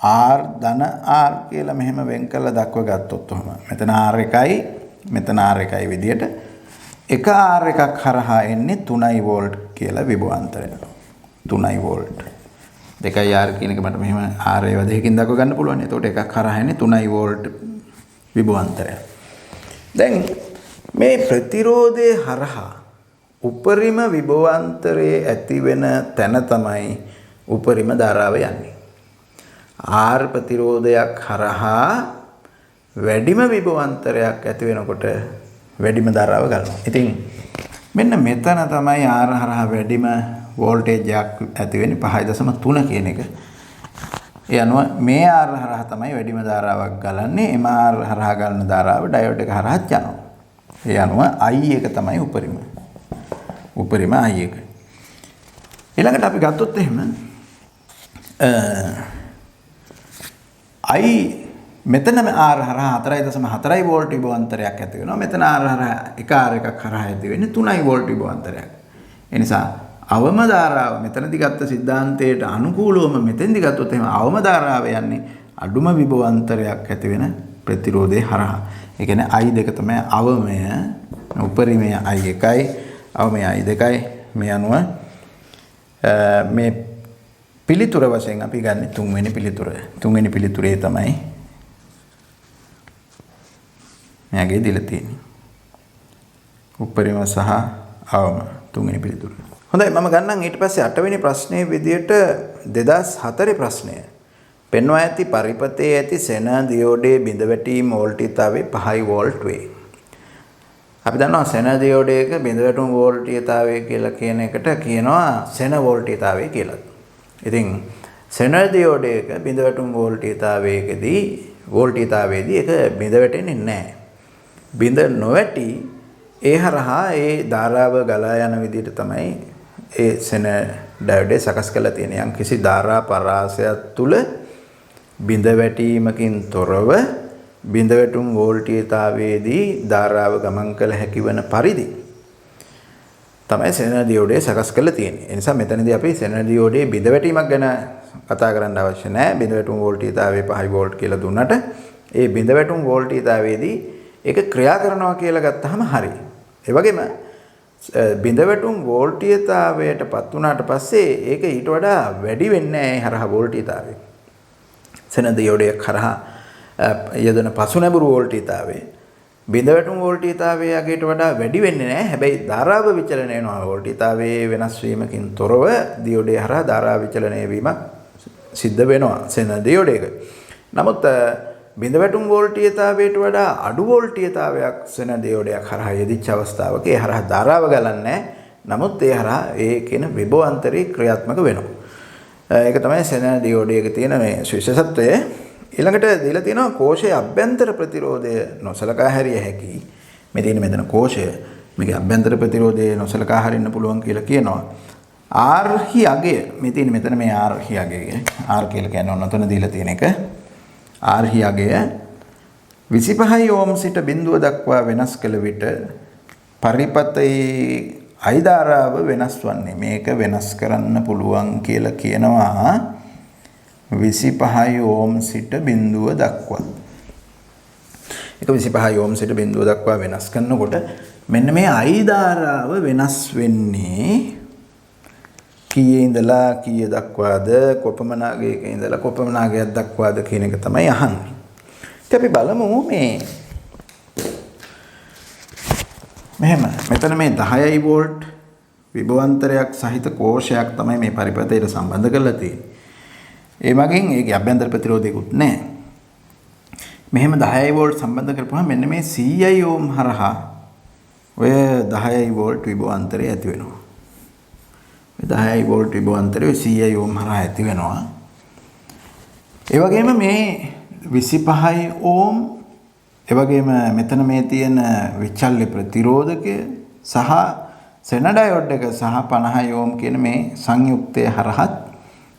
R ධන R කියලා මෙහෙම වෙන් කරලා දක්ව ගත්තොත් එහෙම. මෙතන R එකයි මෙතන R එකයි විදියට එක R එකක් හරහා එන්නේ 3 වෝල්ට් කියලා විභවාන්තරය. 3 වෝල්ට්. 2R කියන එක මට මෙහෙම R ඒව දෙකකින් දක්ව ගන්න පුළුවන්. එතකොට එකක් හරහා එන්නේ 3 වෝල්ට් විභවාන්තරය. දැන් මේ ප්‍රතිරෝධය හරහා උපරිම විභවාන්තරයේ ඇති වෙන තැන තමයි උපරිම ධාරාව යන්නේ. R ප්‍රතිරෝධයක් හරහා වැඩිම විභවාන්තරයක් ඇති වෙනකොට වැඩිම ධාරාව ගන්නවා. ඉතින් මෙන්න මෙතන තමයි R හරහා වැඩිම වෝල්ටේජ් එකක් ඇති වෙන්නේ 5.3 කියන එක. ඒ අනුව මේ R හරහා තමයි වැඩිම ධාරාවක් ගලන්නේ. එම R හරහා ගලන ධාරාව ඩයෝඩ් එක හරහා යනවා. ඒ අනුව I එක තමයි උපරිම I එක. ඊළඟට අපි ගත්තොත් එහෙම I මෙතන R හරහා 4.4 වෝල්ට් විභවාන්තරයක් ඇති වෙනවා. මෙතන R හරහා එක R එකක් හරහා ඇති වෙන්නේ 3 වෝල්ට් විභවාන්තරයක්. ඒ නිසා අවම ධාරාව මෙතනදී ගත්ත સિદ્ધාන්තයට අනුකූලවම මෙතෙන්දී ගත්තොත් එහෙම අවම ධාරාව යන්නේ අඩුම විභවාන්තරයක් ඇති වෙන ප්‍රතිරෝධය හරහා. ඒ කියන්නේ I දෙක තමයි අවමය, උපරිමය I එකයි, අවමය I දෙකයි. මේ අනුව මේ පිළිතුර වශයෙන් අපි ගන්න තුන්වෙනි පිළිතුර. තුන්වෙනි පිළිතුරේ තමයි මෙයාගේ දීලා තියෙන්නේ. උපරිම සහ අවම තුන්වෙනි පිළිතුර. හොඳයි මම ගන්නම් ඊට පස්සේ 8 වෙනි ප්‍රශ්නයේ විදියට 2004 ප්‍රශ්නය. පෙන්වා ඇති පරිපතේ ඇති සෙන දියෝඩේ බිඳ වැටීම් වෝල්ටීයතාවය 5 වෝල්ට් වේ. අපි දන්නවා සෙන දියෝඩයක බිඳ වැටුම් වෝල්ටීයතාවය කියලා කියන එකට කියනවා සෙන වෝල්ටීයතාවය කියලා. ඉතින් සෙන දියෝඩයක බිඳ වැටුම් වෝල්ටීයතාවයකදී ඒක බිඳ වැටෙන්නේ නැහැ. බිඳ නොවැටි ඒ හරහා ඒ ධාරාව ගලා යන විදිහට තමයි ඒ සෙන ඩයෝඩේ සකස් කරලා තියෙන්නේ. යම් කිසි ධාරා පරාසයක් තුල බිඳ වැටීමකින් තොරව බිඳ වැටුම් වෝල්ටීයතාවයේදී ධාරාව ගමන් කළ හැකි වන පරිදි තමයි සෙන ඩයෝඩේ සකස් කරලා තියෙන්නේ. ඒ නිසා මෙතනදී අපි සෙන ඩයෝඩේ බිඳ වැටීමක් ගැන කතා කරන්න අවශ්‍ය නැහැ. බිඳ වැටුම් වෝල්ටීයතාවය 5 වෝල්ට් කියලා දුන්නට ඒ බිඳ වැටුම් වෝල්ටීයතාවයේදී ඒක ක්‍රියා කරනවා කියලා ගත්තාම හරි. ඒ වගේම බිඳ වැටුම් වෝල්ටීයතාවයටපත් වුණාට පස්සේ ඒක ඊට වඩා වැඩි වෙන්නේ නැහැ හරහා වෝල්ටීයතාවය. සෙන දියෝඩයක් හරහා යදන පසු නැඹුරු වෝල්ටීයතාවය බිඳ වැටුම් වෝල්ටීයතාවය යගේට වඩා වැඩි වෙන්නේ නැහැ. හැබැයි ධාරාව විචලනය වෙනවා. වෝල්ටීයතාවයේ වෙනස් වීමකින් තොරව දියෝඩේ හරහා ධාරා විචලනය වීමක් සිද්ධ වෙනවා සෙන දියෝඩයක. නමුත් බිඳ වැටුම් වෝල්ටීයතාවයට වඩා අඩු වෝල්ටීයතාවයක් සෙන දියෝඩයක් හරහා යෙදිච්ච අවස්ථාවක ඒ හරහා ධාරාව ගලන්නේ. නමුත් ඒ හරහා ඒ කියන විභවාන්තරේ ක්‍රියාත්මක වෙනවා. ඒක තමයි සෙන දියෝඩයක තියෙන මේ විශේෂත්වය. ඊළඟට දීලා තියෙනවා කෝෂයේ අභ්‍යන්තර ප්‍රතිරෝධය නොසලකා හැරිය හැකි. මේ තියෙන මෙතන කෝෂය මේකේ අභ්‍යන්තර ප්‍රතිරෝධය නොසලකා හරින්න පුළුවන් කියලා කියනවා. R හි අගය මේ තියෙන මෙතන මේ R හි අගය. R කියලා කියන්නේ ඔන්න දීලා තියෙන එක. R හි අගය 25 ඕම් සිට බිඳුව දක්වා වෙනස් කළ විට පරිපතයේ I ධාරාව වෙනස් වන්නේ. මේක වෙනස් කරන්න පුළුවන් කියලා කියනවා 25 ඕම් සිට බිඳුව දක්වා. ඒක 25 ඕම් සිට බිඳුව දක්වා වෙනස් කරනකොට මෙන්න මේ I ධාරාව වෙනස් වෙන්නේ කීයේ ඉඳලා කීය දක්වාද කොපමණාගයක ඉඳලා කොපමණාගයක් දක්වාද කියන එක තමයි අහන්නේ. ඉතින් අපි බලමු මෙහෙම මෙතන මේ 10 වෝල්ට් විභවාන්තරයක් සහිත කෝෂයක් තමයි මේ පරිපතයට සම්බන්ධ කරලා තියෙන්නේ. ඒ වගේම ඒකේ අභ්‍යන්තර ප්‍රතිරෝධයකුත් නැහැ. මෙහෙම 10 වෝල්ට් සම්බන්ධ කරපුවාම මෙන්න මේ 100 ඕම් හරහා ඔය 10 වෝල්ට් විභවාන්තරය ඇති වෙනවා. 10 වෝල්ට් විභවාන්තරය 100 ඕම් හරහා ඇති වෙනවා. ඒ වගේම මේ 25 ඕම් ඒ වගේම මෙතන මේ තියෙන විචල්්‍ය ප්‍රතිරෝධකය සහ සෙන ඩයෝඩ් එක සහ 50 ඕම් කියන මේ සංයුක්තය හරහත්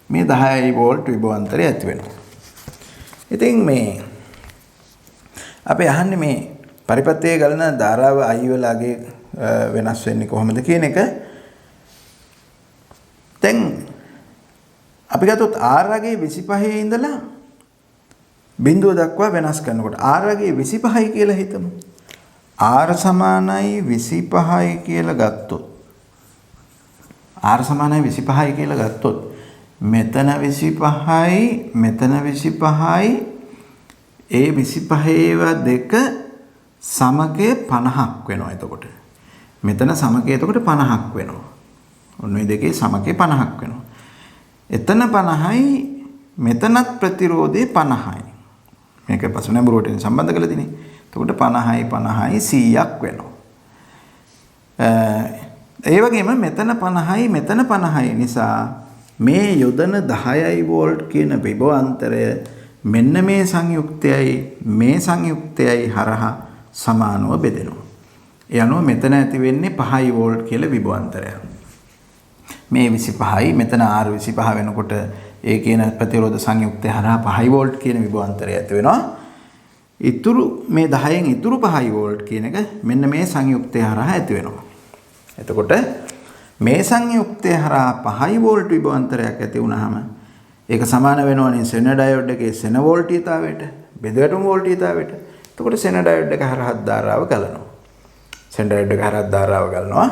මේ 10 වෝල්ට් විභවාන්තරය ඇති වෙනවා. ඉතින් මේ අපි අහන්නේ මේ පරිපතයේ ගලන ධාරාව I වලගේ වෙනස් වෙන්නේ කොහොමද කියන එක. දැන් අපි ගත්තොත් R අගේ 25 ඉඳලා බිඳුව දක්වා වෙනස් කරනකොට R අගේ 25යි කියලා හිතමු. R සමානයි 25යි කියලා ගත්තොත් R සමානයි 25යි කියලා ගත්තොත් මෙතන 25යි මෙතන 25යි ඒ 25 දෙක සමගය 50ක් වෙනවා. එතකොට මෙතන සමගය එතකොට 50ක් වෙනවා. ඔන්න මේ දෙකේ සමගය 50ක් වෙනවා. එතන 50යි මෙතනත් ප්‍රතිරෝධය 50යි. මේක පසු නැඹුරුවට සම්බන්ධ කරලා තියෙන්නේ. එතකොට 50යි 50යි 100ක් වෙනවා. ඒ වගේම මෙතන 50යි මෙතන 50යි නිසා මේ යොදන 10යි වෝල්ට් කියන විභවාන්තරය මෙන්න මේ සංයුක්තයයි හරහා සමානව බෙදෙනවා. ඒ අනුව මෙතන ඇති වෙන්නේ 5යි වෝල්ට් කියලා විභවාන්තරයක්. මේ 25යි මෙතන R25 වෙනකොට ඒ කියන ප්‍රතිරෝධ සංයුක්තය හරහා 5යි වෝල්ට් කියන විභවාන්තරය ඇති වෙනවා. ඉතුරු මේ 10න් ඉතුරු 5යි වෝල්ට් කියන එක මෙන්න මේ සංයුක්තය හරහා ඇති වෙනවා. එතකොට මේ සංයුක්තය හරහා 5යි වෝල්ට් විභවාන්තරයක් ඇති වුනහම ඒක සමාන වෙනවනේ සෙන ඩයෝඩ් එකේ සෙන වෝල්ටීයතාවයට බෙදවැටුම් වෝල්ටීයතාවයට. එතකොට සෙන ඩයෝඩ් එක හරහා ධාරාව ගලනවා. සෙන ඩයෝඩ් එක හරහා ධාරාව ගලනවා.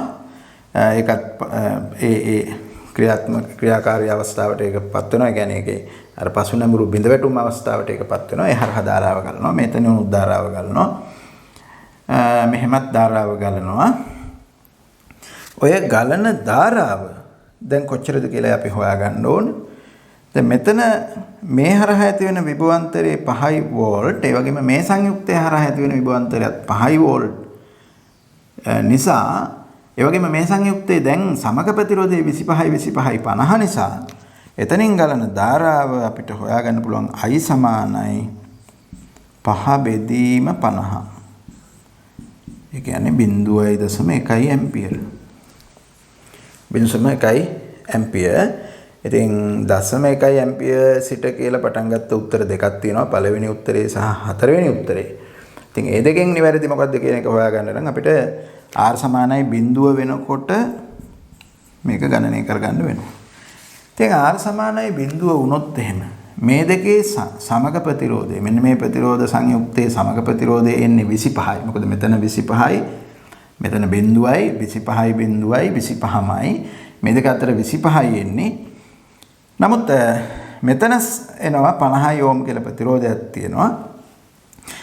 ඒකත් ඒ ක්‍රියාකාරී අවස්ථාවට ඒකපත් වෙනවා. ඒ කියන්නේ ඒකේ අර පසු නැඹුරු බිඳවැටුම් අවස්ථාවට ඒකපත් වෙනවා. ඒ හරහා ධාරාව ගලනවා. මෙතන උණු ධාරාව ගලනවා. මෙහෙමත් ධාරාව ගලනවා. ඔය ගලන ධාරාව දැන් කොච්චරද කියලා අපි හොයාගන්න ඕන. දැන් මෙතන මේ හරහා ඇති වෙන විභවාන්තරයේ 5යි වෝල්ට්, ඒ වගේම මේ සංයුක්තය හරහා ඇති වෙන විභවාන්තරයත් 5යි වෝල්ට් නිසා, ඒ වගේම මේ සංයුක්තයේ දැන් සමග ප්‍රතිරෝධය 25යි 50 නිසා එතනින් ගලන ධාරාව අපිට හොයාගන්න පුළුවන් I සමානයි 5 බෙදීම 50. ඒ කියන්නේ 0.1 ඇම්පියර්. 0.1 ඇම්පියර්. ඉතින් 0.1 ඇම්පියර් සිට කියලා පටන් ගත්ත උත්තර දෙකක් තියෙනවා. පළවෙනි උත්තරේ සහ හතරවෙනි උත්තරේ. ඉතින් මේ දෙකෙන් නිවැරදි මොකක්ද කියන එක හොයාගන්න නම් අපිට R සමානයි 0 වෙනකොට මේක ගණනය කරගන්න වෙනවා. ඉතින් R සමානයි 0 වුණොත් එහෙම මේ දෙකේ සමග ප්‍රතිරෝධය මෙන්න මේ ප්‍රතිරෝධ සංයුක්තයේ සමග ප්‍රතිරෝධය එන්නේ 25යි. මොකද මෙතන 25යි මෙතන 0යි 25යි 25යි මේ දෙක අතර 25යි එන්නේ. නමුත් මෙතන එනවා 50 ඕම් කියලා ප්‍රතිරෝධයක් තියෙනවා.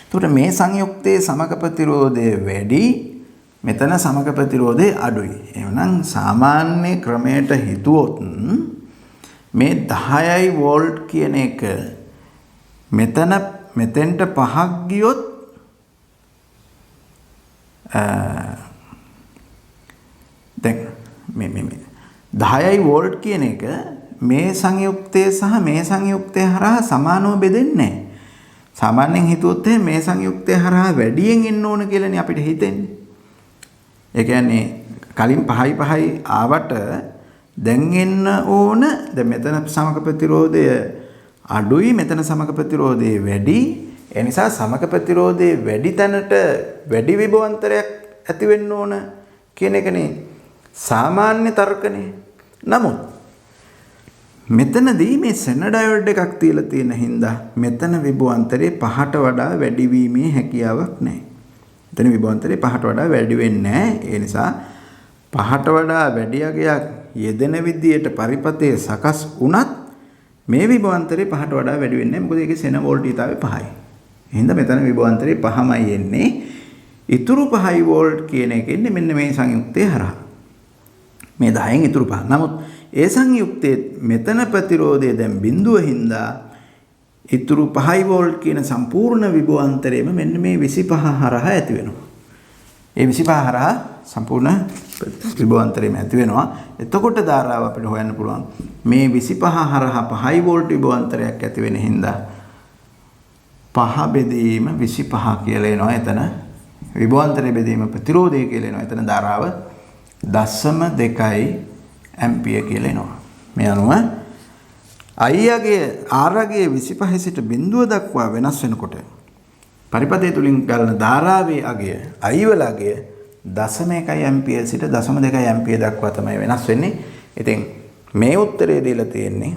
එතකොට මේ සංයුක්තයේ සමග ප්‍රතිරෝධය වැඩි, මෙතන සමග ප්‍රතිරෝධය අඩුයි. එහෙනම් සාමාන්‍ය ක්‍රමයට හිතුවොත් මේ 10යි වෝල්ට් කියන එක මෙතෙන්ට 5ක් ගියොත් දැන් මේ 10යි වෝල්ට් කියන එක මේ සංයුක්තය සහ මේ සංයුක්තය හරහා සමානව බෙදෙන්නේ නැහැ. සාමාන්‍යයෙන් හිතුවොත් මේ සංයුක්තය හරහා වැඩියෙන් එන්න ඕන කියලානේ අපිට හිතෙන්නේ. ඒ කියන්නේ කලින් 5යි ආවට දැන් එන්න ඕන. දැන් මෙතන සමග ප්‍රතිරෝධය අඩුයි, මෙතන සමග ප්‍රතිරෝධය වැඩි. ඒ නිසා සමග ප්‍රතිරෝධයේ වැඩි තැනට වැඩි විභවාන්තරයක් ඇති වෙන්න ඕන කියන එකනේ සාමාන්‍ය තර්කනේ. නමුත් මෙතනදී මේ සෙන ඩයෝඩ් එකක් තියලා තියෙන හින්දා මෙතන විභවාන්තරේ 5ට වඩා වැඩි වීමේ හැකියාවක් නැහැ. මෙතන විභවාන්තරේ 5ට වඩා වැඩි වෙන්නේ නැහැ. ඒ නිසා 5ට වඩා වැඩි අගයක් යෙදෙන විදියට පරිපතේ සකස් වුණත් මේ විභවාන්තරේ 5ට වඩා වැඩි වෙන්නේ නැහැ. මොකද ඒකේ සෙන වෝල්ටීයතාවය 5යි. එහෙනම් මෙතන විභවාන්තරේ 5මයි එන්නේ. ඉතුරු 5යි වෝල්ට් කියන එක එන්නේ මෙන්න මේ සංයුක්තය හරහා. මේ 10න් ඉතුරු 5. නමුත් ඒ සංයුක්තයේ මෙතන ප්‍රතිරෝධය දැන් 0 හින්දා ඉතුරු 5යි වෝල්ට් කියන සම්පූර්ණ විභවාන්තරයම මෙන්න මේ 25 හරහා ඇති වෙනවා. ඒ 25 හරහා සම්පූර්ණ විභවාන්තරයම ඇති වෙනවා. එතකොට ධාරාව අපිට හොයන්න පුළුවන් මේ 25 හරහා 5යි වෝල්ට් විභවාන්තරයක් ඇති වෙන හින්දා 5 බෙදීම 25 කියලා එනවා. එතන විභවාන්තරය බෙදීම ප්‍රතිරෝධය කියලා එනවා. එතන ධාරාව 0.2 ඇම්පියර් කියලා එනවා. මේ අනුව I අගයේ R අගයේ 25 සිට 0 දක්වා වෙනස් වෙනකොට පරිපථය තුලින් ගලන ධාරාවේ අගය I වල අගය 0.1 ඇම්පියර් සිට 0.2 ඇම්පියර් දක්වා තමයි වෙනස් වෙන්නේ. ඉතින් මේ උත්තරේ දීලා තියෙන්නේ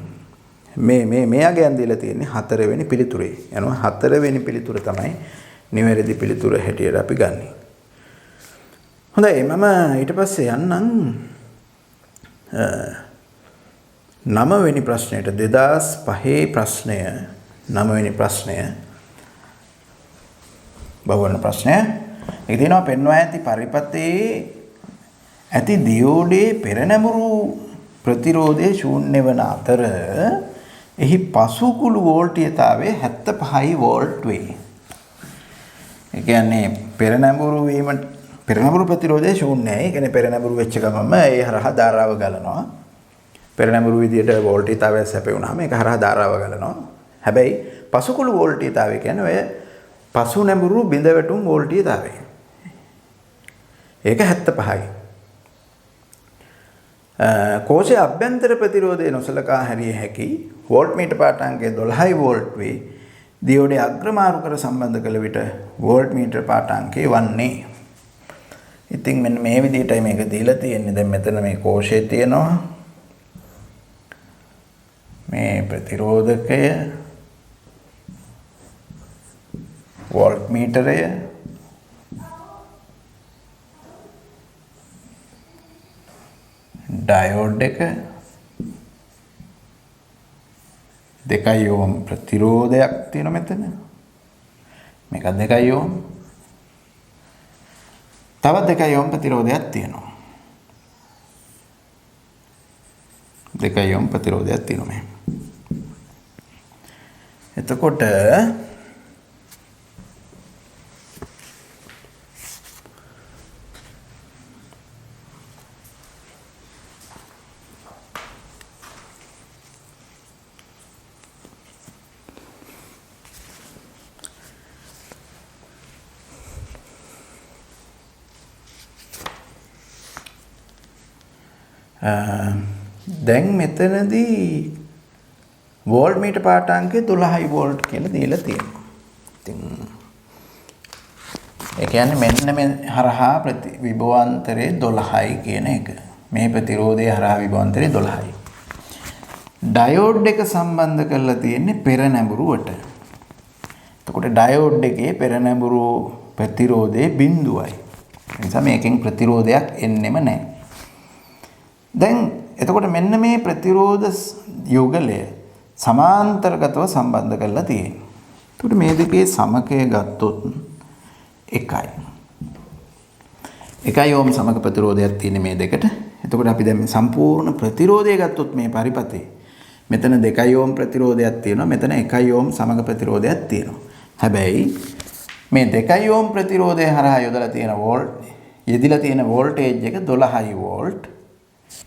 මේ අගයන් දීලා තියෙන්නේ 4 වෙනි පිළිතුරේ. යනවා 4 වෙනි පිළිතුර තමයි නිවැරදි පිළිතුර හැටියට අපි ගන්නෙ. හොඳයි මම ඊට පස්සේ යන්නම් 9 වෙනි ප්‍රශ්නයට 2005 ප්‍රශ්නය 9 වෙනි ප්‍රශ්නය බහුවර්ණ ප්‍රශ්නය. ඒක තියෙනවා පෙන්වා ඇති පරිපතේ ඇති දියෝඩේ පෙරනැමුරු ප්‍රතිරෝධය ශූන්‍ය වන අතර එහි පසුකුළු වෝල්ටීයතාවය 75 වෝල්ට් වේ. ඒ කියන්නේ පෙරනැඹුරු වීම පෙරනැඹුරු ප්‍රතිරෝධය ශූන්‍යයි. ඒ කියන්නේ පෙරනැඹුරු වෙච්ච ගමන්ම ඒ හරහා ධාරාව ගලනවා. පෙරනැඹුරු විදියට වෝල්ටීයතාවය සැපෙුණාම ඒක හරහා ධාරාව ගලනවා. හැබැයි පසුකුළු වෝල්ටීයතාවය කියන්නේ ඔය පසු නැඹුරු බිඳ වැටුම් වෝල්ටීයතාවය. ඒක 75යි. කෝෂයේ අභ්‍යන්තර ප්‍රතිරෝධය නොසලකා හැරිය හැකි වෝල්ට්මීටර් පාඨාංකය 12 වෝල්ට් වේ. දියෝඩේ අග්‍රමාරුකර සම්බන්ධ කළ විට වෝල්ට්මීටර් පාඨාංකය වන්නේ. ඉතින් මෙන්න මේ විදිහටයි මේක දීලා තියෙන්නේ. දැන් මෙතන මේ කෝෂයේ තියෙනවා මේ ප්‍රතිරෝධකය වෝල්ට්මීටරය ඩයෝඩ් එක 2 ඕම් ප්‍රතිරෝධයක් තියෙනවා මෙතන. මේක 2 ඕම්. තවත් 2 ඕම් ප්‍රතිරෝධයක් තියෙනවා. 2 ඕම් ප්‍රතිරෝධයක් තියෙනවා මේ. එතකොට දැන් මෙතනදී වෝල්ට්මීටර් පාඨාංකය 12 වෝල්ට් කියලා දීලා තියෙනවා. ඉතින් ඒ කියන්නේ මෙන්න මේ හරහා විභවාන්තරය 12යි කියන එක. මේ ප්‍රතිරෝධය හරහා විභවාන්තරය 12යි. ඩයෝඩ් එක සම්බන්ධ කරලා තියෙන්නේ පෙරනැඹුරුවට. එතකොට ඩයෝඩ් එකේ පෙරනැඹුරු ප්‍රතිරෝධය 0යි. ඒ නිසා මේකෙන් ප්‍රතිරෝධයක් එන්නෙම නැහැ. දැන් එතකොට මෙන්න මේ ප්‍රතිරෝධ යුගලය සමාන්තරගතව සම්බන්ධ කරලා තියෙනවා. එතකොට මේ දෙකේ සමකය ගත්තොත් 1යි. 1 ඕම් සමක ප්‍රතිරෝධයක් තියෙන මේ දෙකට. එතකොට අපි දැන් මේ සම්පූර්ණ ප්‍රතිරෝධය ගත්තොත් මේ පරිපතේ මෙතන 2 ඕම් ප්‍රතිරෝධයක් තියෙනවා. මෙතන 1 ඕම් සමක ප්‍රතිරෝධයක් තියෙනවා. හැබැයි මේ 2 ඕම් ප්‍රතිරෝධය හරහා යෙදිලා තියෙන වෝල්ටේජ් එක 12 වෝල්ට්.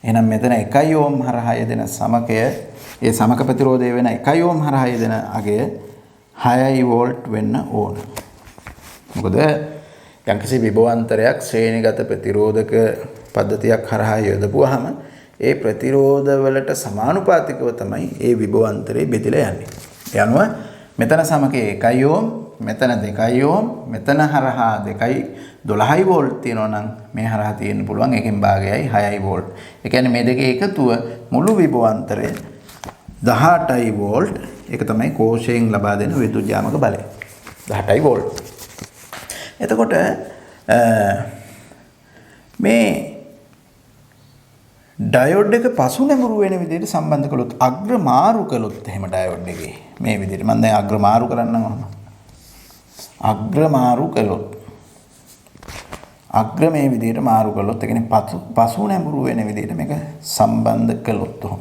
එහෙනම් මෙතන 1 ඕම් හරහා යෙදෙන සමකය ඒ සමක ප්‍රතිරෝධය වෙන 1 ඕම් හරහා යෙදෙන අගය 6 වෝල්ට් වෙන්න ඕන. මොකද යම්කිසි විභවාන්තරයක් ශ්‍රේණිගත ප්‍රතිරෝධක පද්ධතියක් හරහා යොදපුවාම ඒ ප්‍රතිරෝධ වලට සමානුපාතිකව තමයි ඒ විභවාන්තරය බෙදලා යන්නේ. ඒ අනුව මෙතන සමකය 1 ඕම්, මෙතන 2 ඕම්, මෙතන හරහා 12 වෝල්ට් තියෙනවා නම් මේ හරහා තියෙන්න පුළුවන් එකෙන් භාගයයි 6 වෝල්ට්. ඒ කියන්නේ මේ දෙකේ එකතුව මුළු විභවාන්තරය 18 වෝල්ට්. ඒක තමයි කෝෂයෙන් ලබා දෙන විද්‍යුත් යාමක බලය. 18 වෝල්ට්. එතකොට මේ ඩයෝඩ් එක පසු නැඹුරු වෙන විදිහට සම්බන්ධ කළොත් අග්‍ර මාරු කළොත් එහෙම ඩයෝඩ් එකේ මේ විදිහට මම දැන් අග්‍ර මාරු කරන්නම් ඔහම. අග්‍ර මාරු කළොත් අග්‍ර මේ විදිහට මාරු කළොත් ඒ කියන්නේ පසු නැඹුරු වෙන විදිහට මේක සම්බන්ධ කළොත් ඔහම.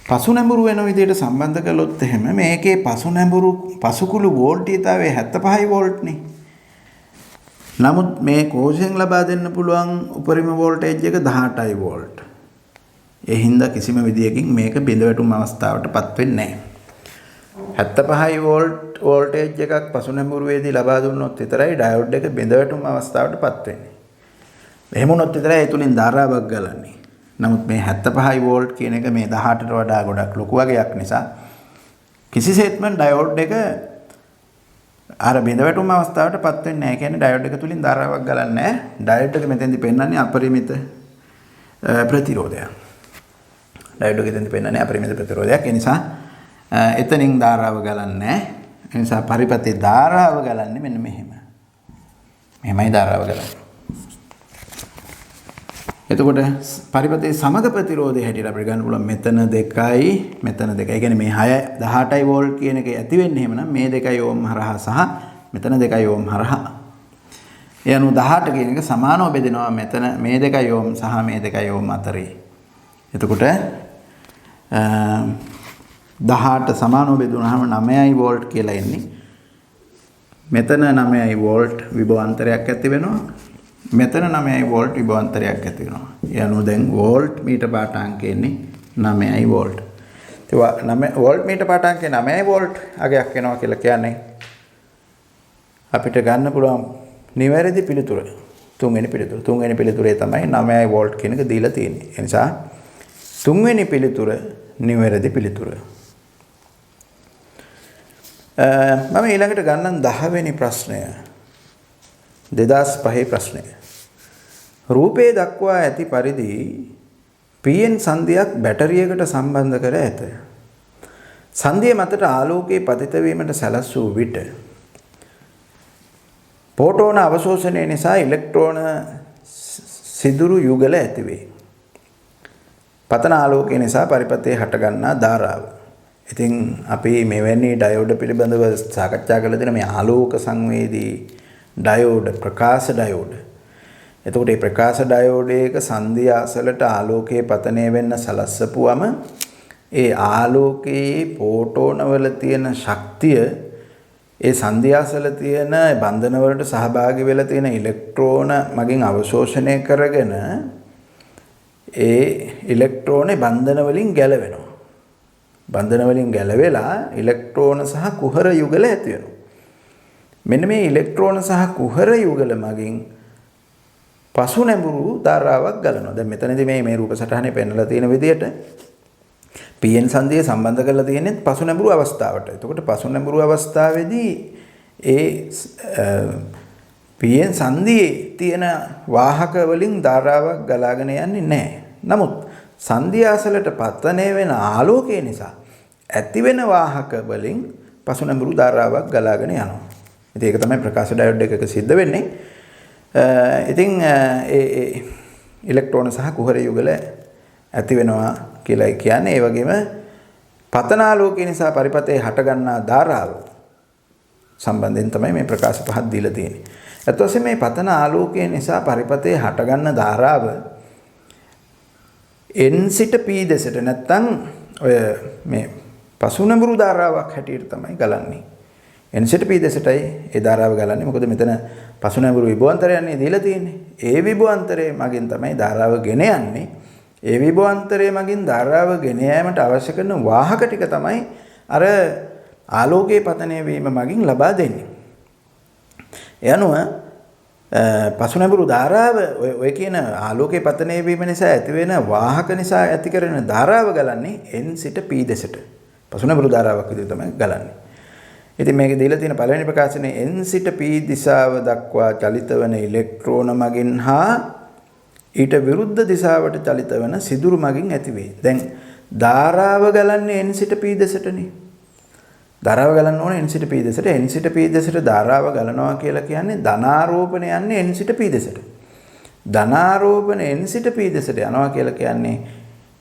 පසු නැඹුරු වෙන විදිහට සම්බන්ධ කළොත් එහෙම මේකේ පසුකුළු වෝල්ටීයතාවය 75 වෝල්ට් නේ. නමුත් මේ කෝෂයෙන් ලබා දෙන්න පුළුවන් උපරිම වෝල්ටේජ් එක 18 වෝල්ට්. ඒ හින්දා කිසිම විදියකින් මේක බිඳ වැටුම් අවස්ථාවටපත් වෙන්නේ නැහැ. 75 වෝල්ට් වෝල්ටේජ් එකක් පසු නැඹුරුවේදී ලබා දුන්නොත් විතරයි ඩයෝඩ් එක බිඳ වැටුම් අවස්ථාවටපත් වෙන්නේ. එහෙම වුණොත් විතරයි ඒ තුලින් ධාරාවක් ගලන්නේ. නමුත් මේ 75 වෝල්ට් කියන එක මේ 18ට වඩා ගොඩක් ලොකු වගයක් නිසා කිසිසේත්ම ඩයෝඩ් එක අර බිඳ වැටුම් අවස්ථාවටපත් වෙන්නේ නැහැ. කියන්නේ ඩයෝඩ් එක තුලින් ධාරාවක් ගලන්නේ නැහැ. ඩයෝඩ් එක මෙතෙන්දි පෙන්වන්නේ අපරිමිත ප්‍රතිරෝධයක්. ඩයෝඩ් එක මෙතෙන්දි පෙන්වන්නේ අපරිමිත ප්‍රතිරෝධයක්. ඒ නිසා එතනින් ධාරාව ගලන්නේ නැහැ. ඒ නිසා පරිපතේ ධාරාව ගලන්නේ මෙන්න මෙහෙම. මෙහෙමයි ධාරාව ගලන්නේ. එතකොට පරිපතේ සමග ප්‍රතිරෝධය හැටියට අපිට ගන්න පුළුවන් මෙතන 2යි මෙතන 2යි. ඒ කියන්නේ මේ 18 වෝල්ට් කියන එක ඇති වෙන්නේ එහෙමනම් මේ 2 ඕම් හරහා සහ මෙතන 2 ඕම් හරහා. ඒ අනුව 18 කියන එක සමානව බෙදෙනවා මෙතන මේ 2 ඕම් සහ මේ 2 ඕම් අතරේ. එතකොට 18 සමානව බෙදුනහම 9යි වෝල්ට් කියලා එන්නේ. මෙතන 9යි වෝල්ට් විභවාන්තරයක් ඇති වෙනවා. මෙතන 9යි වෝල්ට් විභවාන්තරයක් ඇති වෙනවා. ඒ අනුව දැන් වෝල්ට් මීටර් පාඨාංකය එන්නේ 9යි වෝල්ට්. ඒවා 9 වෝල්ට් මීටර් පාඨාංකය 9යි වෝල්ට් අගයක් එනවා කියලා කියන්නේ අපිට ගන්න පුළුවන් නිවැරදි පිළිතුර. තුන්වෙනි පිළිතුරේ තමයි 9යි වෝල්ට් කියන එක දීලා තියෙන්නේ. ඒ නිසා තුන්වෙනි පිළිතුර නිවැරදි පිළිතුර. මම ඊළඟට ගන්නම් 10 වෙනි ප්‍රශ්නය. 2005 ප්‍රශ්නය. රූපයේ දක්වා ඇති පරිදි PN සංදියක් බැටරියකට සම්බන්ධ කර ඇත. සංදිය මතට ආලෝකයේ පතිත වීමට සැලැස්වූ විට පොටෝන අවශෝෂණය නිසා ඉලෙක්ට්‍රෝන සිදුරු යුගල ඇතිවේ. පතන ආලෝකය නිසා පරිපථයේ හටගන්නා ධාරාව. ඉතින් අපි මෙවැනි ඩයෝඩ් පිළිබඳව සාකච්ඡා කළ දෙන මේ ආලෝක සංවේදී ඩයෝඩ් ප්‍රකාශ ඩයෝඩ්. එතකොට මේ ප්‍රකාශ ඩයෝඩයක සංදිය අසලට ආලෝකයේ පතනය වෙන්න සලස්සපුවම ඒ ආලෝකයේ පොටෝන වල තියෙන ශක්තිය ඒ සංදිය අසල තියෙන බන්ධන වලට සහභාගී වෙලා තියෙන ඉලෙක්ට්‍රෝන මගින් අවශෝෂණය කරගෙන ඒ ඉලෙක්ට්‍රෝනේ බන්ධන වලින් ගැලවෙනවා. බන්ධන වලින් ගැලවෙලා ඉලෙක්ට්‍රෝන සහ කුහර යුගල ඇති වෙනවා. මෙන්න මේ ඉලෙක්ට්‍රෝන සහ කුහර යුගල මගින් පසු නැඹුරු ධාරාවක් ගලනවා. දැන් මෙතනදී මේ රූප සටහනේ පෙන්වලා තියෙන විදිහට PN සංදිය සම්බන්ධ කරලා තියෙන්නේ පසු නැඹුරු අවස්ථාවට. එතකොට පසු නැඹුරු අවස්ථාවේදී ඒ PN සංදියේ තියෙන වාහක වලින් ධාරාවක් ගලාගෙන යන්නේ නැහැ. නමුත් සංදිය අසලට පතනය වෙන ආලෝකය නිසා ඇති වෙන වාහක වලින් පසු නැඹුරු ධාරාවක් ගලාගෙන යනවා. ඉතින් ඒක තමයි ප්‍රකාශ ඩයෝඩ් එකක සිද්ධ වෙන්නේ. ඉතින් ඒ ඉලෙක්ට්‍රෝන සහ කුහර යුගල ඇති වෙනවා කියලා කියන්නේ. ඒ වගේම පතන ආලෝකය නිසා පරිපථයේ හටගන්නා ධාරාව සම්බන්ධයෙන් තමයි මේ ප්‍රකාශ පහක් දීලා තියෙන්නේ. ඊට පස්සේ මේ පතන ආලෝකය නිසා පරිපථයේ හටගන්න ධාරාව N සිට P දෙසට නැත්තම් ඔය මේ පසු නැඹුරු ධාරාවක් හැටියට තමයි ගලන්නේ. N සිට P දෙසටයි ඒ ධාරාව ගලන්නේ. මොකද මෙතන පසු නැඹුරු විභවාන්තරයන්නේ දීලා තියෙන්නේ. ඒ විභවාන්තරයේ මගින් තමයි ධාරාව ගෙන යන්නේ. ඒ විභවාන්තරයේ මගින් ධාරාව ගෙන යාමට අවශ්‍ය කරන වාහක ටික තමයි අර ආලෝකයේ පතනය වීම මගින් ලබා දෙන්නේ. ඒ අනුව පසු නැඹුරු ධාරාව ඔය කියන ආලෝකයේ පතනය වීම නිසා ඇති වෙන වාහක නිසා ඇති කරන ධාරාව ගලන්නේ N සිට P දෙසට. පසු නැඹුරු ධාරාවක් විදිහට තමයි ගලන්නේ. ඉතින් මේකේ දීලා තියෙන පළවෙනි ප්‍රකාශනයේ N සිට P දිශාව දක්වා චලිත වන ඉලෙක්ට්‍රෝන මගින් හා ඊට විරුද්ධ දිශාවට චලිත වන සිදුරු මගින් ඇතිවේ. දැන් ධාරාව ගලන්නේ N සිට P දෙසටනේ. ධාරාව ගලන්න ඕනේ N සිට P දෙසට. N සිට P දෙසට ධාරාව ගලනවා කියලා කියන්නේ ධනාරෝපණ යන්නේ N සිට P දෙසට. ධනාරෝපණ N සිට P දෙසට යනවා කියලා කියන්නේ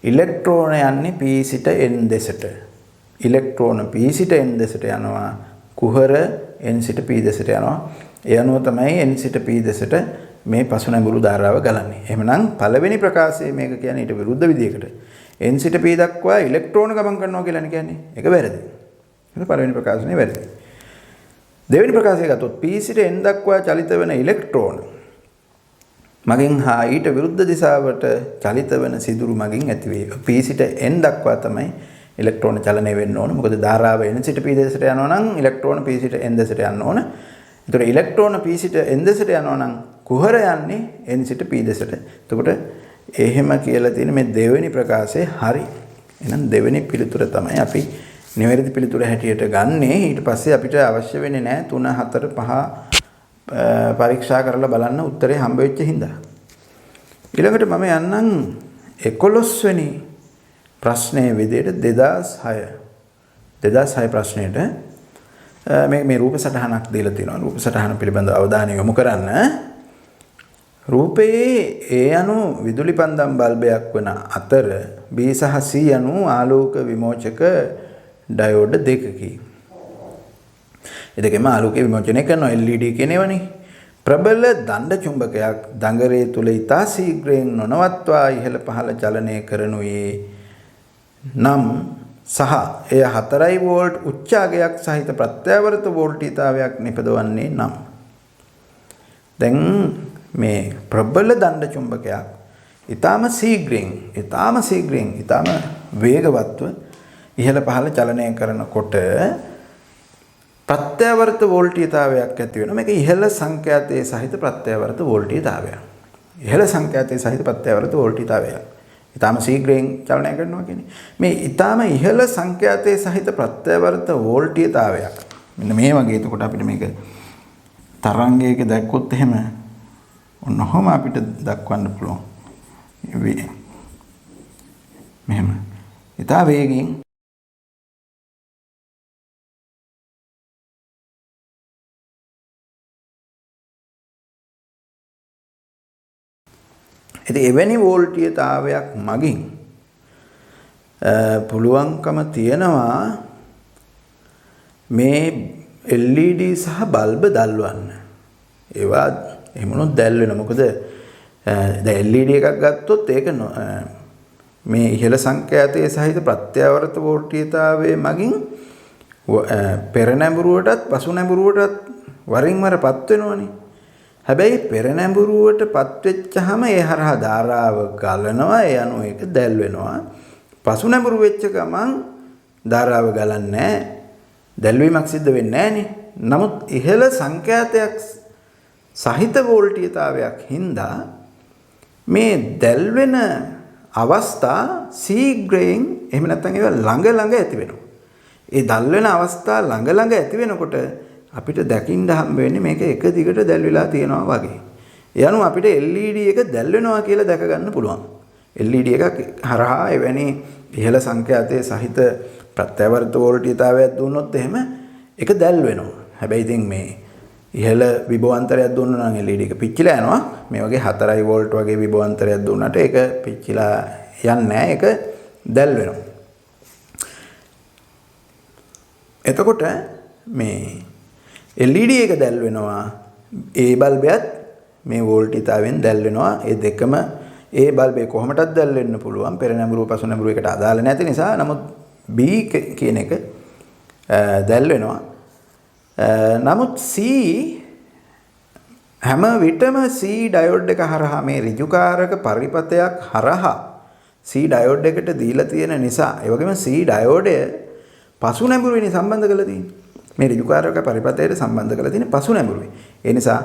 ඉලෙක්ට්‍රෝන යන්නේ P සිට N දෙසට. ඉලෙක්ට්‍රෝන P සිට N දෙසට යනවා. කුහර N සිට P දෙසට යනවා. ඒ අනුව තමයි N සිට P දෙසට මේ පසු නැඹුරු ධාරාව ගලන්නේ. එහෙමනම් පළවෙනි ප්‍රකාශයේ මේක කියන්නේ ඊට විරුද්ධ විදියකට N සිට P දක්වා ඉලෙක්ට්‍රෝන ගමන් කරනවා කියලා කියන්නේ. ඒක වැරදි. ඒක පළවෙනි ප්‍රකාශනේ වැරදි. දෙවෙනි ප්‍රකාශය ගත්තොත් P සිට N දක්වා චලිත වෙන ඉලෙක්ට්‍රෝන මගින් හා ඊට විරුද්ධ දිශාවට චලිත වෙන සිදුරු මගින් ඇති වේ. P සිට N දක්වා තමයි ඉලෙක්ට්‍රෝන චලනය වෙන්න ඕන. මොකද ධාරාව N සිට P දෙසට යනවා නම් ඉලෙක්ට්‍රෝන P සිට N දෙසට යන්න ඕන. ඒතර ඉලෙක්ට්‍රෝන P සිට N දෙසට යනවා නම් කුහර යන්නේ N සිට P දෙසට. එතකොට එහෙම කියලා තියෙන මේ දෙවෙනි ප්‍රකාශය හරි. එහෙනම් දෙවෙනි පිළිතුර තමයි අපි නිවැරදි පිළිතුර හැටියට ගන්නේ. ඊට පස්සේ අපිට අවශ්‍ය වෙන්නේ නැහැ 3 4 5 පරීක්ෂා කරලා බලන්න උත්තරේ හම්බ වෙච්ච හින්දා. ඊළඟට මම යන්නම් 11 වෙනි ප්‍රශ්නයේ විදිහට 2006 ප්‍රශ්නයට මේ රූප සටහනක් දීලා තියෙනවා. රූප සටහන පිළිබඳව අවධානය යොමු කරන්න. රූපයේ A අණු විදුලි පන්දම් බල්බයක් වන අතර B සහ C අණු ආලෝක විමෝචක ඩයෝඩ් දෙකකි. ඒ දෙකම ආලෝකය විමෝචනය කරන LED කියනවනේ. ප්‍රබල දණ්ඩ චුම්බකයක් දඟරේ තුල ඉතා ශීඝ්‍රයෙන් නොනවත්වා ඉහළ පහළ චලනය කරනුයේ නම් සහ එය 4 වෝල්ට් උච්ච අගයක් සහිත ප්‍රත්‍යවර්ත වෝල්ටීයතාවයක් නිපදවන්නේ නම් දැන් මේ ප්‍රබල දණ්ඩ චුම්බකයක් ඊටාම ශීඝ්‍රයෙන් ඊටාම වේගවත්ව ඉහළ පහළ චලනය කරනකොට ප්‍රත්‍යවර්ත වෝල්ටීයතාවයක් ඇති වෙනවා. මේක ඉහළ සංඛ්‍යාතයේ සහිත ප්‍රත්‍යවර්ත වෝල්ටීයතාවයක්. ඉහළ සංඛ්‍යාතයේ සහිත ප්‍රත්‍යවර්ත වෝල්ටීයතාවයක්. ඊටාම ශීඝ්‍රයෙන් චලනය කරනවා කියන්නේ. මේ ඊටාම ඉහළ සංඛ්‍යාතයේ සහිත ප්‍රත්‍යවර්ත වෝල්ටීයතාවයක්. මෙන්න මේ වගේ එතකොට අපිට මේක තරංගයක දැක්කොත් එහෙම ඔන්නෝම අපිට දක්වන්න පුළුවන්. මෙහෙම. ඊටා වේගයෙන් ඉතින් එවැනි වෝල්ටීයතාවයක් මගින් පුළුවන්කම තියනවා මේ LED සහ බල්බ දැල්වන්න. ඒවා එහෙමනොත් දැල් වෙනවා. මොකද දැන් LED එකක් ගත්තොත් ඒක මේ ඉහළ සංඛ්‍යාතයේ සහිත ප්‍රත්‍යවර්ත වෝල්ටීයතාවයේ මගින් පෙර නැඹුරුවටත් පසු නැඹුරුවටත් වරින් වරපත් වෙනවනේ. හැබැයි පෙර නැඹුරුවටපත් වෙච්චාම ඒ හරහා ධාරාව ගලනවා. ඒ අනුව ඒක දැල් වෙනවා. පසු නැඹුරු වෙච්ච ගමන් ධාරාව ගලන්නේ නැහැ. දැල්වීමක් සිද්ධ වෙන්නේ නැහනේ. නමුත් ඉහළ සංඛ්‍යාතයක් සහිත වෝල්ටීයතාවයක් හින්දා මේ දැල් වෙන අවස්ථා ශීඝ්‍රයෙන් එහෙම නැත්නම් ඒවා ළඟ ඇති වෙනවා. ඒ දැල් වෙන අවස්ථා ළඟ ඇති වෙනකොට අපිට දකින්න හම්බ වෙන්නේ මේක එක දිගට දැල් වෙලා තියෙනවා වගේ. ඒ අනුව අපිට LED එක දැල් වෙනවා කියලා දැක ගන්න පුළුවන්. LED එකක් හරහා එවැනි ඉහළ සංඛ්‍යාතයේ සහිත ප්‍රත්‍යවර්ත වෝල්ටීයතාවයක් දුන්නොත් එහෙම ඒක දැල් වෙනවා. හැබැයි ඉතින් මේ ඉහළ විභවාන්තරයක් දුන්නා නම් LED එක පිච්චිලා යනවා. මේ වගේ 4 වෝල්ට් වගේ විභවාන්තරයක් දුන්නාට ඒක පිච්චිලා යන්නේ නැහැ. ඒක දැල් වෙනවා. එතකොට මේ LED එක දැල් වෙනවා. ඒ බල්බයත් මේ වෝල්ටීයතාවයෙන් දැල් වෙනවා. ඒ දෙකම ඒ බල්බේ කොහොමදත් දැල් වෙන්න පුළුවන්. පෙර නැඹුරු පසු නැඹුරු එකට අදාළ නැති නිසා. නමුත් B කියන එක දැල් වෙනවා. නමුත් C හැම විටම C ඩයෝඩ් එක හරහා මේ ඍජුකාරක පරිපථයක් හරහා C ඩයෝඩ් එකට දීලා තියෙන නිසා ඒ වගේම C ඩයෝඩය පසු නැඹුරුවෙන් සම්බන්ධ කරලා තියෙන්නේ. මේ ඍජුකාරක පරිපථයට සම්බන්ධ කරලා තියෙන පසු නැඹුරුවේ. ඒ නිසා